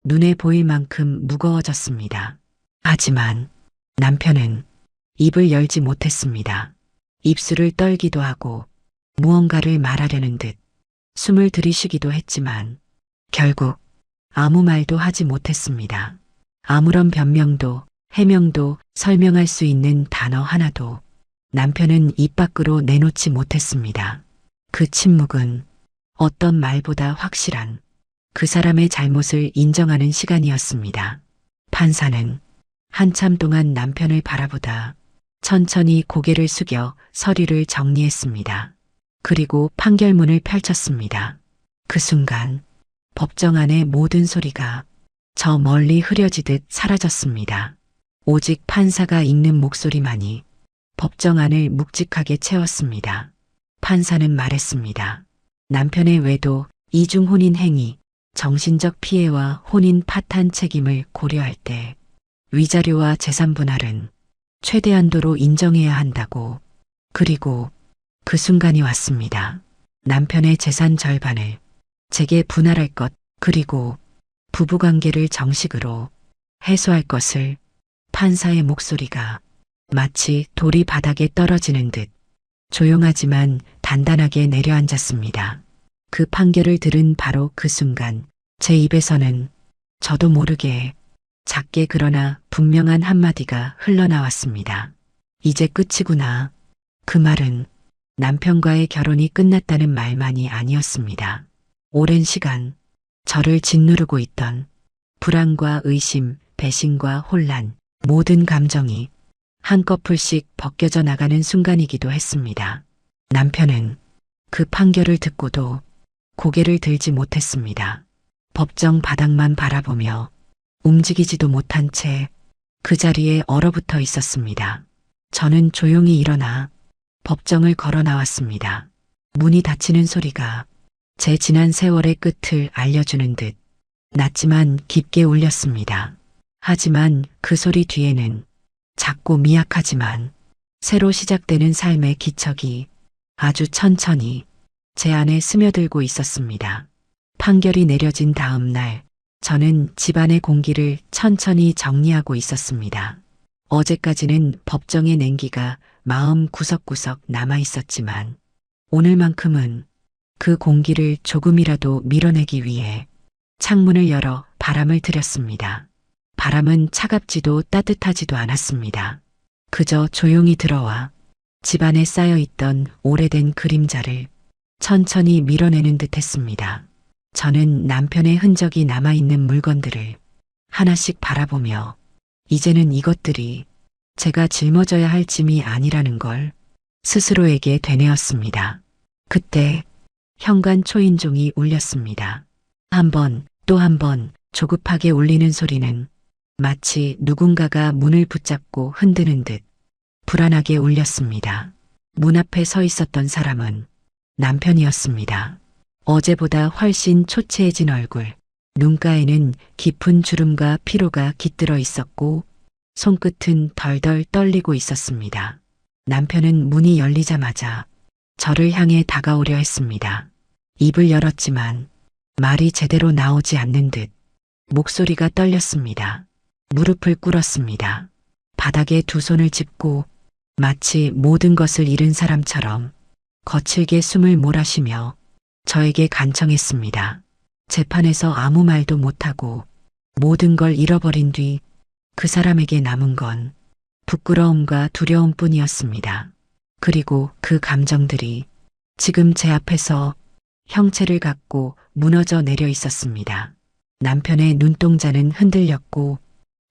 눈에 보일 만큼 무거워졌습니다. 하지만 남편은 입을 열지 못했습니다. 입술을 떨기도 하고 무언가를 말하려는 듯 숨을 들이쉬기도 했지만 결국 아무 말도 하지 못했습니다. 아무런 변명도 해명도 설명할 수 있는 단어 하나도 남편은 입 밖으로 내놓지 못했습니다. 그 침묵은 어떤 말보다 확실한 그 사람의 잘못을 인정하는 시간이었습니다. 판사는 한참 동안 남편을 바라보다 천천히 고개를 숙여 서류를 정리했습니다. 그리고 판결문을 펼쳤습니다. 그 순간 법정 안의 모든 소리가 저 멀리 흐려지듯 사라졌습니다. 오직 판사가 읽는 목소리만이 법정 안을 묵직하게 채웠습니다. 판사는 말했습니다. 남편의 외도, 이중 혼인 행위, 정신적 피해와 혼인 파탄 책임을 고려할 때 위자료와 재산 분할은 최대한도로 인정해야 한다고. 그리고 그 순간이 왔습니다. 남편의 재산 절반을 제게 분할할 것, 그리고 부부관계를 정식으로 해소할 것을. 판사의 목소리가 마치 돌이 바닥에 떨어지는 듯 조용하지만 단단하게 내려앉았습니다. 그 판결을 들은 바로 그 순간 제 입에서는 저도 모르게 작게 그러나 분명한 한마디가 흘러나왔습니다. 이제 끝이구나. 그 말은 남편과의 결혼이 끝났다는 말만이 아니었습니다. 오랜 시간 저를 짓누르고 있던 불안과 의심, 배신과 혼란, 모든 감정이 한꺼풀씩 벗겨져 나가는 순간이기도 했습니다. 남편은 그 판결을 듣고도 고개를 들지 못했습니다. 법정 바닥만 바라보며 움직이지도 못한 채 그 자리에 얼어붙어 있었습니다. 저는 조용히 일어나 법정을 걸어 나왔습니다. 문이 닫히는 소리가 제 지난 세월의 끝을 알려주는 듯 낮지만 깊게 울렸습니다. 하지만 그 소리 뒤에는 작고 미약하지만 새로 시작되는 삶의 기척이 아주 천천히 제 안에 스며들고 있었습니다. 판결이 내려진 다음 날 저는 집안의 공기를 천천히 정리하고 있었습니다. 어제까지는 법정의 냉기가 마음 구석구석 남아 있었지만 오늘만큼은 그 공기를 조금이라도 밀어내기 위해 창문을 열어 바람을 들였습니다. 바람은 차갑지도 따뜻하지도 않았습니다. 그저 조용히 들어와 집안에 쌓여있던 오래된 그림자를 천천히 밀어내는 듯 했습니다. 저는 남편의 흔적이 남아있는 물건들을 하나씩 바라보며 이제는 이것들이 제가 짊어져야 할 짐이 아니라는 걸 스스로에게 되뇌었습니다. 그때 현관 초인종이 울렸습니다. 한 번, 또 한 번 조급하게 울리는 소리는 마치 누군가가 문을 붙잡고 흔드는 듯 불안하게 울렸습니다. 문 앞에 서 있었던 사람은 남편이었습니다. 어제보다 훨씬 초췌해진 얼굴, 눈가에는 깊은 주름과 피로가 깃들어 있었고 손끝은 덜덜 떨리고 있었습니다. 남편은 문이 열리자마자 저를 향해 다가오려 했습니다. 입을 열었지만 말이 제대로 나오지 않는 듯 목소리가 떨렸습니다. 무릎을 꿇었습니다. 바닥에 두 손을 짚고 마치 모든 것을 잃은 사람처럼 거칠게 숨을 몰아쉬며 저에게 간청했습니다. 재판에서 아무 말도 못하고 모든 걸 잃어버린 뒤 그 사람에게 남은 건 부끄러움과 두려움뿐이었습니다. 그리고 그 감정들이 지금 제 앞에서 형체를 갖고 무너져 내려 있었습니다. 남편의 눈동자는 흔들렸고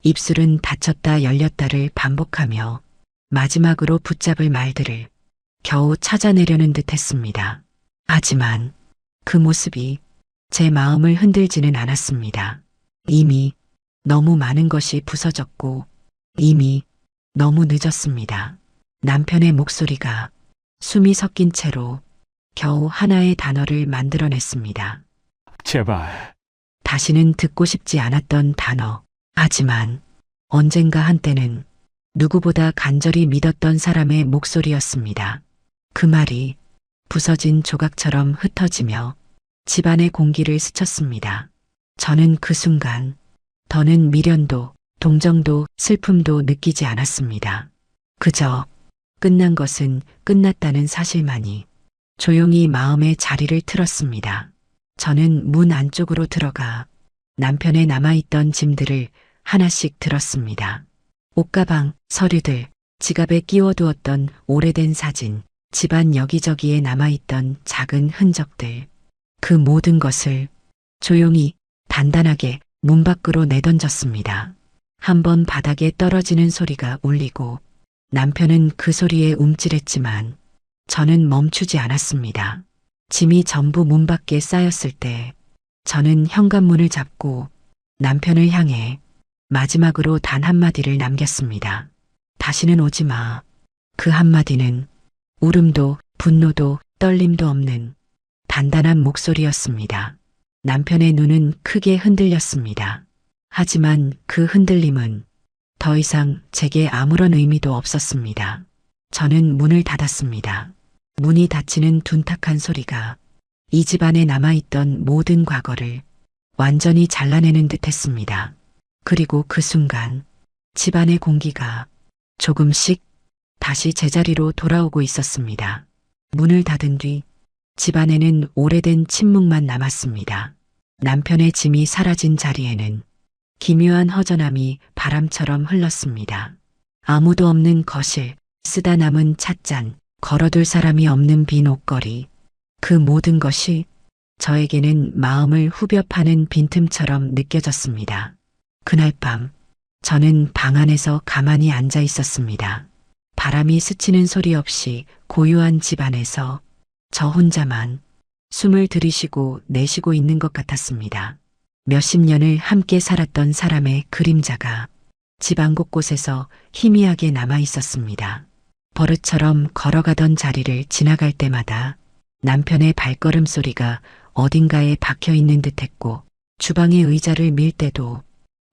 입술은 닫혔다 열렸다를 반복하며 마지막으로 붙잡을 말들을 겨우 찾아내려는 듯 했습니다. 하지만 그 모습이 제 마음을 흔들지는 않았습니다. 이미 너무 많은 것이 부서졌고 이미 너무 늦었습니다. 남편의 목소리가 숨이 섞인 채로 겨우 하나의 단어를 만들어냈습니다. 제발. 다시는 듣고 싶지 않았던 단어. 하지만 언젠가 한때는 누구보다 간절히 믿었던 사람의 목소리였습니다. 그 말이 부서진 조각처럼 흩어지며 집안의 공기를 스쳤습니다. 저는 그 순간 더는 미련도 동정도 슬픔도 느끼지 않았습니다. 그저 끝난 것은 끝났다는 사실만이 조용히 마음의 자리를 틀었습니다. 저는 문 안쪽으로 들어가 남편의 남아있던 짐들을 하나씩 들었습니다. 옷가방, 서류들, 지갑에 끼워두었던 오래된 사진, 집안 여기저기에 남아있던 작은 흔적들. 그 모든 것을 조용히 단단하게 문 밖으로 내던졌습니다. 한번 바닥에 떨어지는 소리가 울리고 남편은 그 소리에 움찔했지만 저는 멈추지 않았습니다. 짐이 전부 문 밖에 쌓였을 때 저는 현관문을 잡고 남편을 향해 마지막으로 단 한마디를 남겼습니다. 다시는 오지 마. 그 한마디는 울음도 분노도 떨림도 없는 단단한 목소리였습니다. 남편의 눈은 크게 흔들렸습니다. 하지만 그 흔들림은 더 이상 제게 아무런 의미도 없었습니다. 저는 문을 닫았습니다. 문이 닫히는 둔탁한 소리가 이 집안에 남아있던 모든 과거를 완전히 잘라내는 듯 했습니다. 그리고 그 순간 집안의 공기가 조금씩 다시 제자리로 돌아오고 있었습니다. 문을 닫은 뒤 집안에는 오래된 침묵만 남았습니다. 남편의 짐이 사라진 자리에는 기묘한 허전함이 바람처럼 흘렀습니다. 아무도 없는 거실, 쓰다 남은 찻잔, 걸어둘 사람이 없는 빈 옷걸이, 그 모든 것이 저에게는 마음을 후벼 파는 빈틈처럼 느껴졌습니다. 그날 밤 저는 방 안에서 가만히 앉아 있었습니다. 바람이 스치는 소리 없이 고요한 집 안에서 저 혼자만 숨을 들이쉬고 내쉬고 있는 것 같았습니다. 몇십 년을 함께 살았던 사람의 그림자가 집안 곳곳에서 희미하게 남아 있었습니다. 버릇처럼 걸어가던 자리를 지나갈 때마다 남편의 발걸음 소리가 어딘가에 박혀 있는 듯했고 주방의 의자를 밀 때도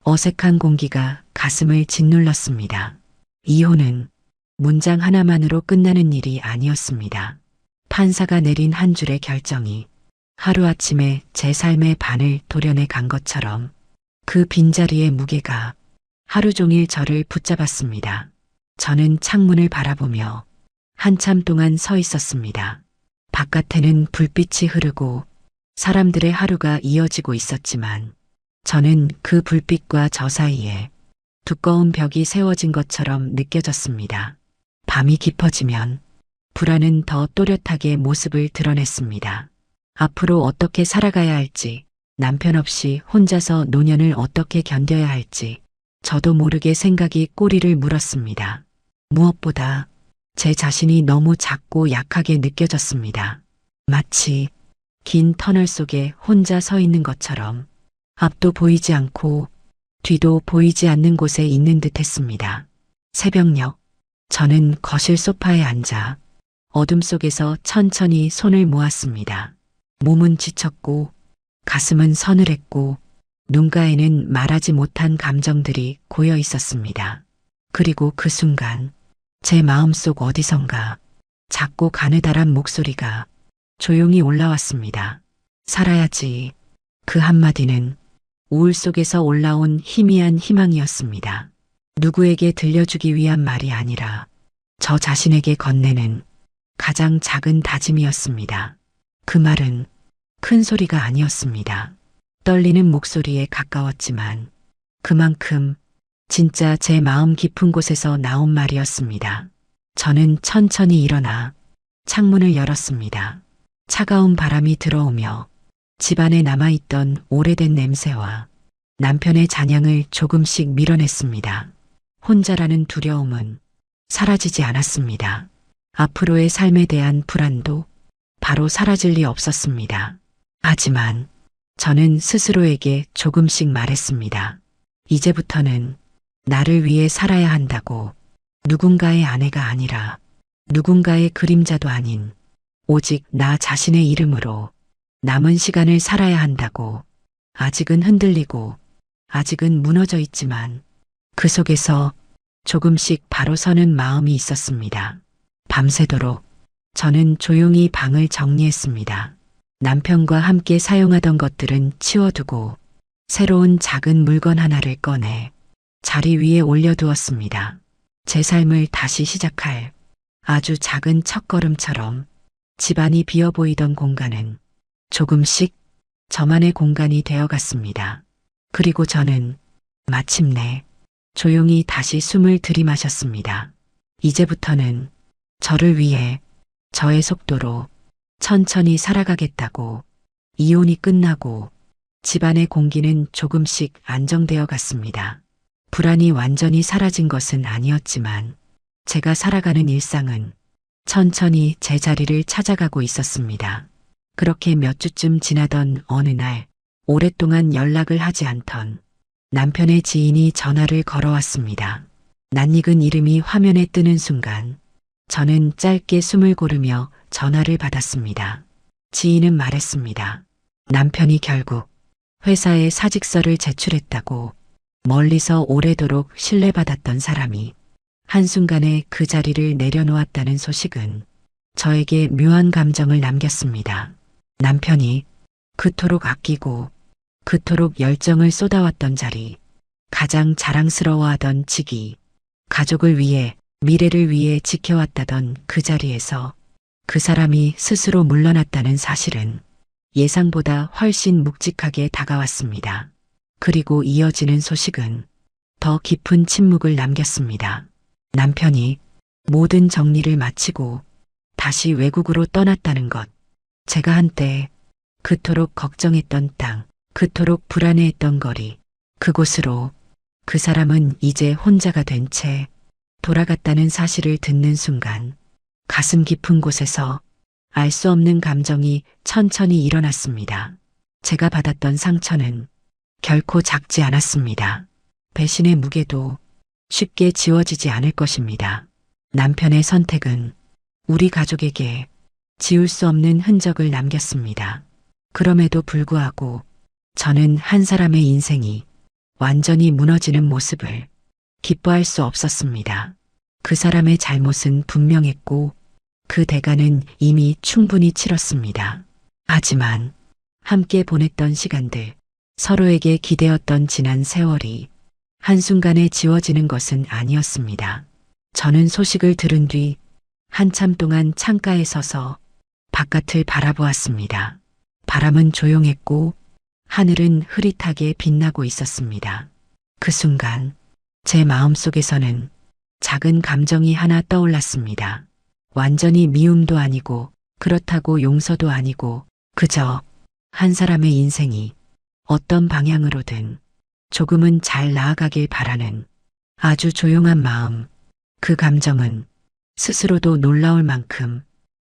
어색한 공기가 가슴을 짓눌렀습니다. 이혼은 문장 하나만으로 끝나는 일이 아니었습니다. 판사가 내린 한 줄의 결정이 하루아침에 제 삶의 반을 도려내 간 것처럼 그 빈자리의 무게가 하루 종일 저를 붙잡았습니다. 저는 창문을 바라보며 한참 동안 서 있었습니다. 바깥에는 불빛이 흐르고 사람들의 하루가 이어지고 있었지만 저는 그 불빛과 저 사이에 두꺼운 벽이 세워진 것처럼 느껴졌습니다. 밤이 깊어지면 불안은 더 또렷하게 모습을 드러냈습니다. 앞으로 어떻게 살아가야 할지, 남편 없이 혼자서 노년을 어떻게 견뎌야 할지 저도 모르게 생각이 꼬리를 물었습니다. 무엇보다 제 자신이 너무 작고 약하게 느껴졌습니다. 마치 긴 터널 속에 혼자 서 있는 것처럼 앞도 보이지 않고 뒤도 보이지 않는 곳에 있는 듯 했습니다. 새벽녘, 저는 거실 소파에 앉아 어둠 속에서 천천히 손을 모았습니다. 몸은 지쳤고 가슴은 서늘했고 눈가에는 말하지 못한 감정들이 고여 있었습니다. 그리고 그 순간 제 마음속 어디선가 작고 가느다란 목소리가 조용히 올라왔습니다. 살아야지. 그 한마디는 우울 속에서 올라온 희미한 희망이었습니다. 누구에게 들려주기 위한 말이 아니라 저 자신에게 건네는 가장 작은 다짐이었습니다. 그 말은 큰 소리가 아니었습니다. 떨리는 목소리에 가까웠지만 그만큼 진짜 제 마음 깊은 곳에서 나온 말이었습니다. 저는 천천히 일어나 창문을 열었습니다. 차가운 바람이 들어오며 집안에 남아있던 오래된 냄새와 남편의 잔향을 조금씩 밀어냈습니다. 혼자라는 두려움은 사라지지 않았습니다. 앞으로의 삶에 대한 불안도 바로 사라질 리 없었습니다. 하지만 저는 스스로에게 조금씩 말했습니다. 이제부터는 나를 위해 살아야 한다고. 누군가의 아내가 아니라 누군가의 그림자도 아닌 오직 나 자신의 이름으로 남은 시간을 살아야 한다고. 아직은 흔들리고 아직은 무너져 있지만 그 속에서 조금씩 바로 서는 마음이 있었습니다. 밤새도록 저는 조용히 방을 정리했습니다. 남편과 함께 사용하던 것들은 치워두고 새로운 작은 물건 하나를 꺼내 자리 위에 올려두었습니다. 제 삶을 다시 시작할 아주 작은 첫걸음처럼 집안이 비어 보이던 공간은 조금씩 저만의 공간이 되어갔습니다. 그리고 저는 마침내 조용히 다시 숨을 들이마셨습니다. 이제부터는 저를 위해 저의 속도로 천천히 살아가겠다고. 이혼이 끝나고 집안의 공기는 조금씩 안정되어 갔습니다. 불안이 완전히 사라진 것은 아니었지만 제가 살아가는 일상은 천천히 제 자리를 찾아가고 있었습니다. 그렇게 몇 주쯤 지나던 어느 날 오랫동안 연락을 하지 않던 남편의 지인이 전화를 걸어왔습니다. 낯익은 이름이 화면에 뜨는 순간 저는 짧게 숨을 고르며 전화를 받았습니다. 지인은 말했습니다. 남편이 결국 회사에 사직서를 제출했다고. 멀리서 오래도록 신뢰받았던 사람이 한순간에 그 자리를 내려놓았다는 소식은 저에게 묘한 감정을 남겼습니다. 남편이 그토록 아끼고 그토록 열정을 쏟아왔던 자리, 가장 자랑스러워하던 직위, 가족을 위해 미래를 위해 지켜왔다던 그 자리에서 그 사람이 스스로 물러났다는 사실은 예상보다 훨씬 묵직하게 다가왔습니다. 그리고 이어지는 소식은 더 깊은 침묵을 남겼습니다. 남편이 모든 정리를 마치고 다시 외국으로 떠났다는 것. 제가 한때 그토록 걱정했던 땅, 그토록 불안해했던 거리, 그곳으로 그 사람은 이제 혼자가 된 채 돌아갔다는 사실을 듣는 순간 가슴 깊은 곳에서 알 수 없는 감정이 천천히 일어났습니다. 제가 받았던 상처는 결코 작지 않았습니다. 배신의 무게도 쉽게 지워지지 않을 것입니다. 남편의 선택은 우리 가족에게 지울 수 없는 흔적을 남겼습니다. 그럼에도 불구하고 저는 한 사람의 인생이 완전히 무너지는 모습을 기뻐할 수 없었습니다. 그 사람의 잘못은 분명했고 그 대가는 이미 충분히 치렀습니다. 하지만 함께 보냈던 시간들, 서로에게 기대었던 지난 세월이 한순간에 지워지는 것은 아니었습니다. 저는 소식을 들은 뒤 한참 동안 창가에 서서 바깥을 바라보았습니다. 바람은 조용했고 하늘은 흐릿하게 빛나고 있었습니다. 그 순간 제 마음속에서는 작은 감정이 하나 떠올랐습니다. 완전히 미움도 아니고 그렇다고 용서도 아니고 그저 한 사람의 인생이 어떤 방향으로든 조금은 잘 나아가길 바라는 아주 조용한 마음. 그 감정은 스스로도 놀라울 만큼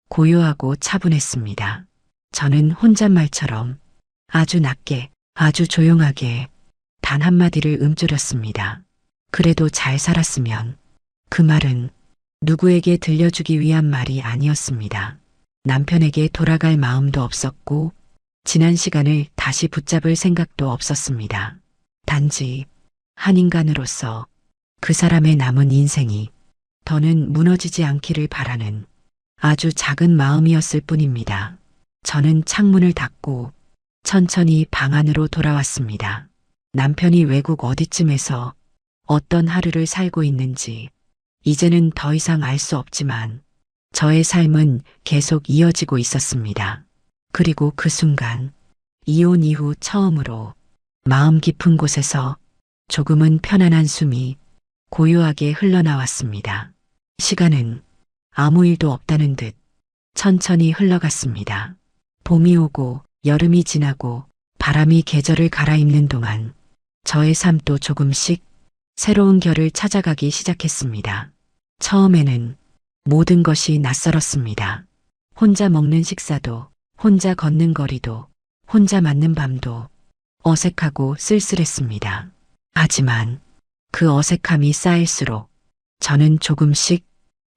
고요하고 차분했습니다. 저는 혼잣말처럼 아주 낮게, 아주 조용하게 단 한마디를 음조렸습니다. 그래도 잘 살았으면. 그 말은 누구에게 들려주기 위한 말이 아니었습니다. 남편에게 돌아갈 마음도 없었고 지난 시간을 다시 붙잡을 생각도 없었습니다. 단지 한 인간으로서 그 사람의 남은 인생이 더는 무너지지 않기를 바라는 아주 작은 마음이었을 뿐입니다. 저는 창문을 닫고 천천히 방 안으로 돌아왔습니다. 남편이 외국 어디쯤에서 어떤 하루를 살고 있는지 이제는 더 이상 알 수 없지만 저의 삶은 계속 이어지고 있었습니다. 그리고 그 순간 이혼 이후 처음으로 마음 깊은 곳에서 조금은 편안한 숨이 고요하게 흘러나왔습니다. 시간은 아무 일도 없다는 듯 천천히 흘러갔습니다. 봄이 오고 여름이 지나고 바람이 계절을 갈아입는 동안 저의 삶도 조금씩 새로운 결을 찾아가기 시작했습니다. 처음에는 모든 것이 낯설었습니다. 혼자 먹는 식사도, 혼자 걷는 거리도, 혼자 맞는 밤도 어색하고 쓸쓸했습니다. 하지만 그 어색함이 쌓일수록 저는 조금씩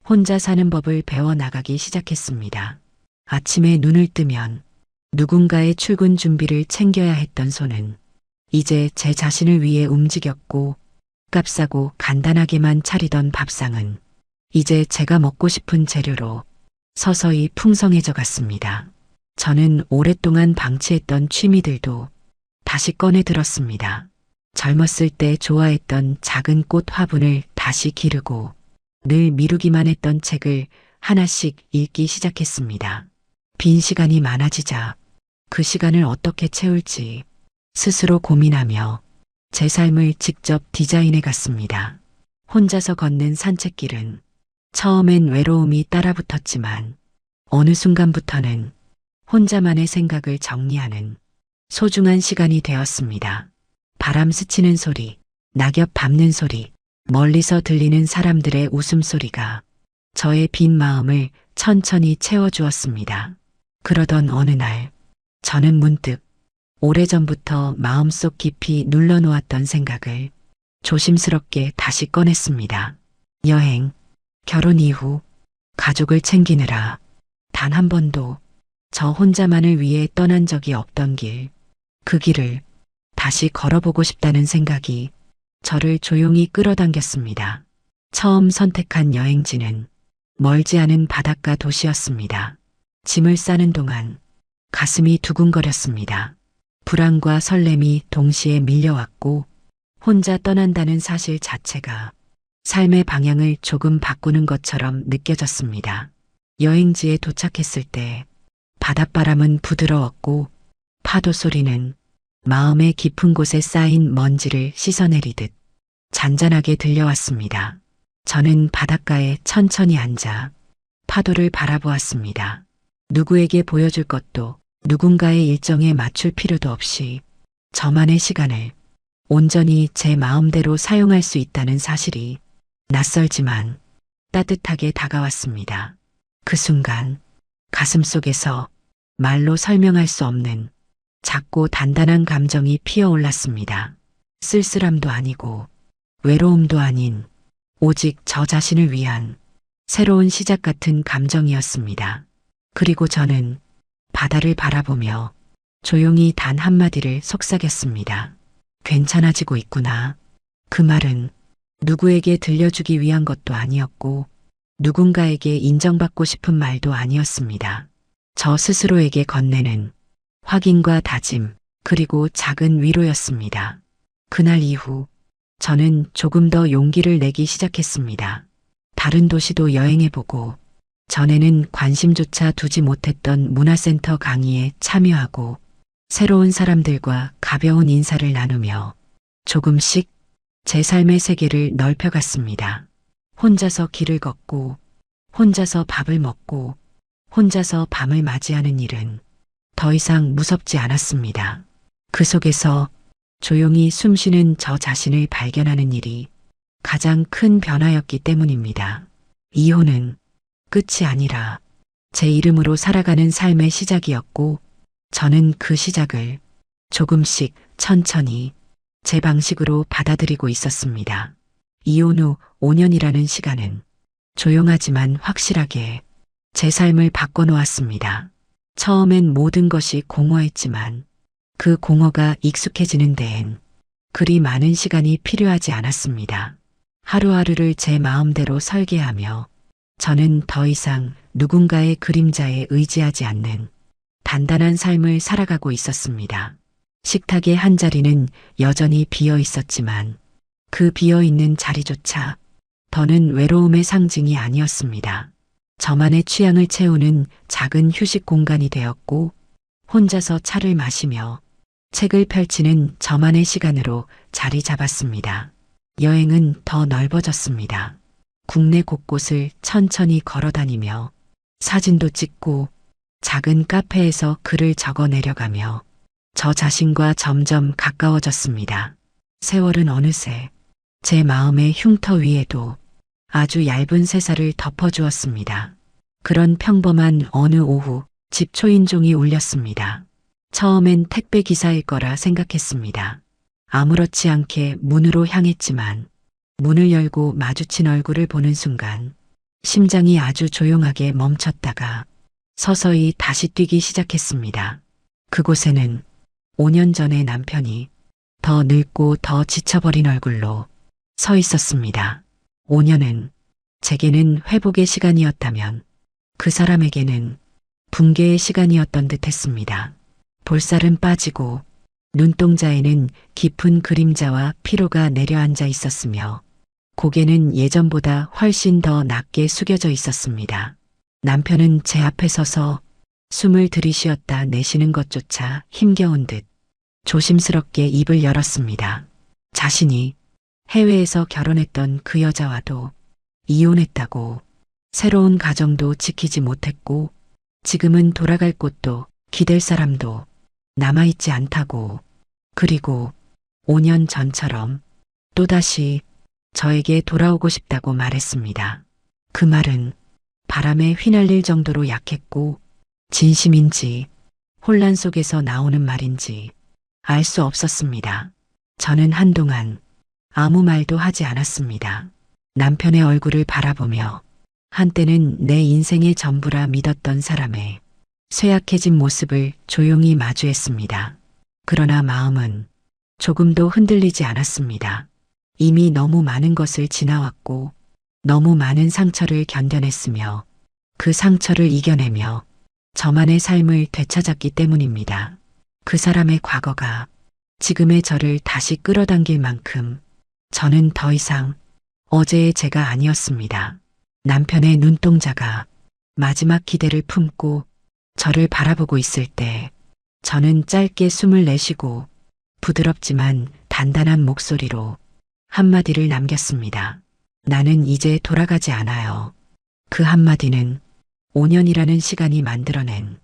혼자 사는 법을 배워나가기 시작했습니다. 아침에 눈을 뜨면 누군가의 출근 준비를 챙겨야 했던 손은 이제 제 자신을 위해 움직였고 값싸고 간단하게만 차리던 밥상은 이제 제가 먹고 싶은 재료로 서서히 풍성해져 갔습니다. 저는 오랫동안 방치했던 취미들도 다시 꺼내 들었습니다. 젊었을 때 좋아했던 작은 꽃 화분을 다시 기르고 늘 미루기만 했던 책을 하나씩 읽기 시작했습니다. 빈 시간이 많아지자 그 시간을 어떻게 채울지 스스로 고민하며 제 삶을 직접 디자인해 갔습니다. 혼자서 걷는 산책길은 처음엔 외로움이 따라붙었지만 어느 순간부터는 혼자만의 생각을 정리하는 소중한 시간이 되었습니다. 바람 스치는 소리, 낙엽 밟는 소리, 멀리서 들리는 사람들의 웃음소리가 저의 빈 마음을 천천히 채워주었습니다. 그러던 어느 날 저는 문득 오래전부터 마음속 깊이 눌러놓았던 생각을 조심스럽게 다시 꺼냈습니다. 여행, 결혼 이후 가족을 챙기느라 단 한 번도 저 혼자만을 위해 떠난 적이 없던 길, 그 길을 다시 걸어보고 싶다는 생각이 저를 조용히 끌어당겼습니다. 처음 선택한 여행지는 멀지 않은 바닷가 도시였습니다. 짐을 싸는 동안 가슴이 두근거렸습니다. 불안과 설렘이 동시에 밀려왔고 혼자 떠난다는 사실 자체가 삶의 방향을 조금 바꾸는 것처럼 느껴졌습니다. 여행지에 도착했을 때 바닷바람은 부드러웠고 파도 소리는 마음의 깊은 곳에 쌓인 먼지를 씻어내리듯 잔잔하게 들려왔습니다. 저는 바닷가에 천천히 앉아 파도를 바라보았습니다. 누구에게 보여줄 것도 누군가의 일정에 맞출 필요도 없이 저만의 시간을 온전히 제 마음대로 사용할 수 있다는 사실이 낯설지만 따뜻하게 다가왔습니다. 그 순간 가슴속에서 말로 설명할 수 없는 작고 단단한 감정이 피어올랐습니다. 쓸쓸함도 아니고 외로움도 아닌 오직 저 자신을 위한 새로운 시작 같은 감정이었습니다. 그리고 저는 바다를 바라보며 조용히 단 한마디를 속삭였습니다. 괜찮아지고 있구나. 그 말은 누구에게 들려주기 위한 것도 아니었고 누군가에게 인정받고 싶은 말도 아니었습니다. 저 스스로에게 건네는 확인과 다짐 그리고 작은 위로였습니다. 그날 이후 저는 조금 더 용기를 내기 시작했습니다. 다른 도시도 여행해보고 전에는 관심조차 두지 못했던 문화센터 강의에 참여하고 새로운 사람들과 가벼운 인사를 나누며 조금씩 제 삶의 세계를 넓혀갔습니다. 혼자서 길을 걷고 혼자서 밥을 먹고 혼자서 밤을 맞이하는 일은 더 이상 무섭지 않았습니다. 그 속에서 조용히 숨쉬는 저 자신을 발견하는 일이 가장 큰 변화였기 때문입니다. 이혼은 끝이 아니라 제 이름으로 살아가는 삶의 시작이었고 저는 그 시작을 조금씩 천천히 제 방식으로 받아들이고 있었습니다. 이혼 후 5년이라는 시간은 조용하지만 확실하게 제 삶을 바꿔놓았습니다. 처음엔 모든 것이 공허했지만 그 공허가 익숙해지는 데엔 그리 많은 시간이 필요하지 않았습니다. 하루하루를 제 마음대로 설계하며 저는 더 이상 누군가의 그림자에 의지하지 않는 단단한 삶을 살아가고 있었습니다. 식탁의 한 자리는 여전히 비어 있었지만 그 비어 있는 자리조차 더는 외로움의 상징이 아니었습니다. 저만의 취향을 채우는 작은 휴식 공간이 되었고 혼자서 차를 마시며 책을 펼치는 저만의 시간으로 자리 잡았습니다. 여행은 더 넓어졌습니다. 국내 곳곳을 천천히 걸어다니며 사진도 찍고 작은 카페에서 글을 적어 내려가며 저 자신과 점점 가까워졌습니다. 세월은 어느새 제 마음의 흉터 위에도 아주 얇은 새살을 덮어주었습니다. 그런 평범한 어느 오후 집 초인종이 울렸습니다. 처음엔 택배 기사일 거라 생각했습니다. 아무렇지 않게 문으로 향했지만 문을 열고 마주친 얼굴을 보는 순간 심장이 아주 조용하게 멈췄다가 서서히 다시 뛰기 시작했습니다. 그곳에는 5년 전의 남편이 더 늙고 더 지쳐버린 얼굴로 서 있었습니다. 5년은 제게는 회복의 시간이었다면 그 사람에게는 붕괴의 시간이었던 듯 했습니다. 볼살은 빠지고 눈동자에는 깊은 그림자와 피로가 내려앉아 있었으며 고개는 예전보다 훨씬 더 낮게 숙여져 있었습니다. 남편은 제 앞에 서서 숨을 들이쉬었다 내쉬는 것조차 힘겨운 듯 조심스럽게 입을 열었습니다. 자신이 해외에서 결혼했던 그 여자와도 이혼했다고, 새로운 가정도 지키지 못했고 지금은 돌아갈 곳도 기댈 사람도 남아있지 않다고, 그리고 5년 전처럼 또다시 저에게 돌아오고 싶다고 말했습니다. 그 말은 바람에 휘날릴 정도로 약했고 진심인지 혼란 속에서 나오는 말인지 알 수 없었습니다. 저는 한동안 아무 말도 하지 않았습니다. 남편의 얼굴을 바라보며 한때는 내 인생의 전부라 믿었던 사람의 쇠약해진 모습을 조용히 마주했습니다. 그러나 마음은 조금도 흔들리지 않았습니다. 이미 너무 많은 것을 지나왔고 너무 많은 상처를 견뎌냈으며 그 상처를 이겨내며 저만의 삶을 되찾았기 때문입니다. 그 사람의 과거가 지금의 저를 다시 끌어당길 만큼 저는 더 이상 어제의 제가 아니었습니다. 남편의 눈동자가 마지막 기대를 품고 저를 바라보고 있을 때 저는 짧게 숨을 내쉬고 부드럽지만 단단한 목소리로 한마디를 남겼습니다. 나는 이제 돌아가지 않아요. 그 한마디는 5년이라는 시간이 만들어낸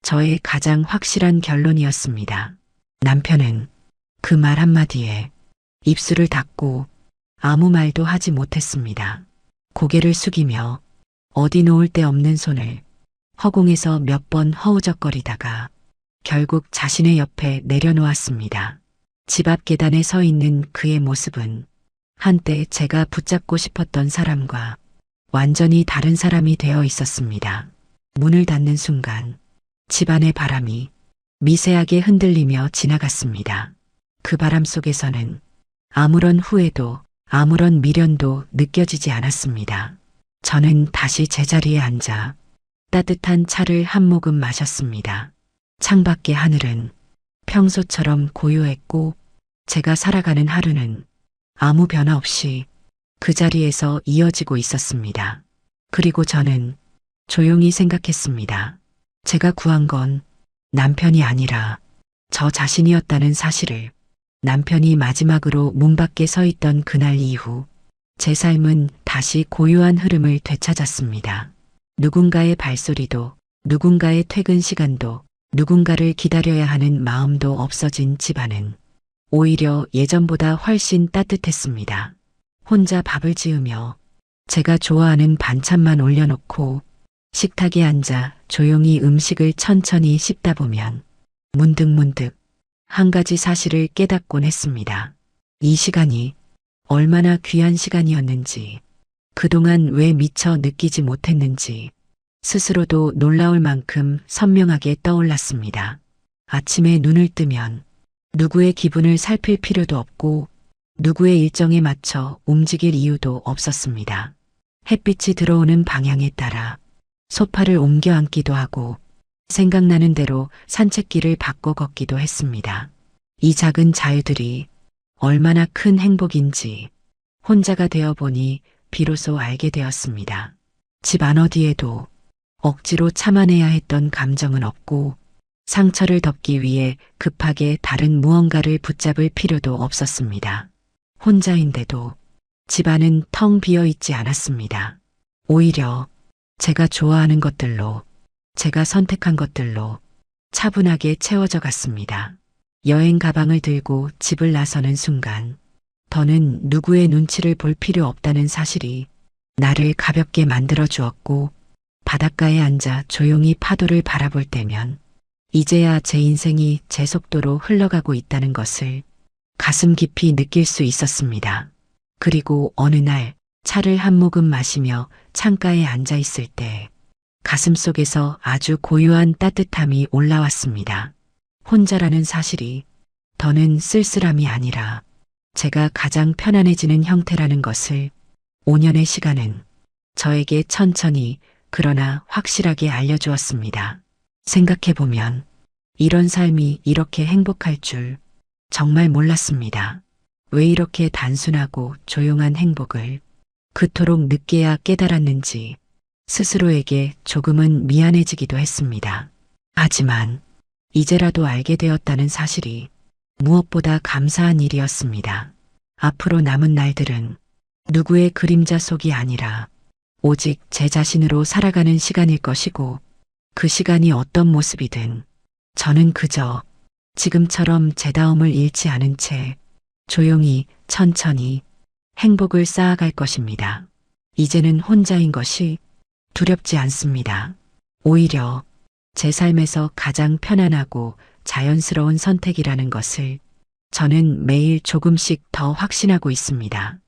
저의 가장 확실한 결론이었습니다. 남편은 그 말 한마디에 입술을 닫고 아무 말도 하지 못했습니다. 고개를 숙이며 어디 놓을 데 없는 손을 허공에서 몇 번 허우적거리다가 결국 자신의 옆에 내려놓았습니다. 집 앞 계단에 서 있는 그의 모습은 한때 제가 붙잡고 싶었던 사람과 완전히 다른 사람이 되어 있었습니다. 문을 닫는 순간 집안의 바람이 미세하게 흔들리며 지나갔습니다. 그 바람 속에서는 아무런 후회도 아무런 미련도 느껴지지 않았습니다. 저는 다시 제자리에 앉아 따뜻한 차를 한 모금 마셨습니다. 창밖의 하늘은 평소처럼 고요했고 제가 살아가는 하루는 아무 변화 없이 그 자리에서 이어지고 있었습니다. 그리고 저는 조용히 생각했습니다. 제가 구한 건 남편이 아니라 저 자신이었다는 사실을. 남편이 마지막으로 문 밖에 서 있던 그날 이후 제 삶은 다시 고요한 흐름을 되찾았습니다. 누군가의 발소리도, 누군가의 퇴근 시간도, 누군가를 기다려야 하는 마음도 없어진 집안은 오히려 예전보다 훨씬 따뜻했습니다. 혼자 밥을 지으며 제가 좋아하는 반찬만 올려놓고 식탁에 앉아 조용히 음식을 천천히 씹다 보면 문득문득 한 가지 사실을 깨닫곤 했습니다. 이 시간이 얼마나 귀한 시간이었는지, 그동안 왜 미처 느끼지 못했는지 스스로도 놀라울 만큼 선명하게 떠올랐습니다. 아침에 눈을 뜨면 누구의 기분을 살필 필요도 없고 누구의 일정에 맞춰 움직일 이유도 없었습니다. 햇빛이 들어오는 방향에 따라 소파를 옮겨 앉기도 하고 생각나는 대로 산책길을 바꿔 걷기도 했습니다. 이 작은 자유들이 얼마나 큰 행복인지 혼자가 되어 보니 비로소 알게 되었습니다. 집 안 어디에도 억지로 참아내야 했던 감정은 없고 상처를 덮기 위해 급하게 다른 무언가를 붙잡을 필요도 없었습니다. 혼자인데도 집안은 텅 비어 있지 않았습니다. 오히려 제가 좋아하는 것들로, 제가 선택한 것들로 차분하게 채워져 갔습니다. 여행 가방을 들고 집을 나서는 순간 더는 누구의 눈치를 볼 필요 없다는 사실이 나를 가볍게 만들어 주었고, 바닷가에 앉아 조용히 파도를 바라볼 때면 이제야 제 인생이 제 속도로 흘러가고 있다는 것을 가슴 깊이 느낄 수 있었습니다. 그리고 어느 날 차를 한 모금 마시며 창가에 앉아 있을 때 가슴 속에서 아주 고요한 따뜻함이 올라왔습니다. 혼자라는 사실이 더는 쓸쓸함이 아니라 제가 가장 편안해지는 형태라는 것을 5년의 시간은 저에게 천천히 그러나 확실하게 알려주었습니다. 생각해보면 이런 삶이 이렇게 행복할 줄 정말 몰랐습니다. 왜 이렇게 단순하고 조용한 행복을 그토록 늦게야 깨달았는지 스스로에게 조금은 미안해지기도 했습니다. 하지만 이제라도 알게 되었다는 사실이 무엇보다 감사한 일이었습니다. 앞으로 남은 날들은 누구의 그림자 속이 아니라 오직 제 자신으로 살아가는 시간일 것이고 그 시간이 어떤 모습이든 저는 그저 지금처럼 제 다움을 잃지 않은 채 조용히 천천히 행복을 쌓아갈 것입니다. 이제는 혼자인 것이 두렵지 않습니다. 오히려 제 삶에서 가장 편안하고 자연스러운 선택이라는 것을 저는 매일 조금씩 더 확신하고 있습니다.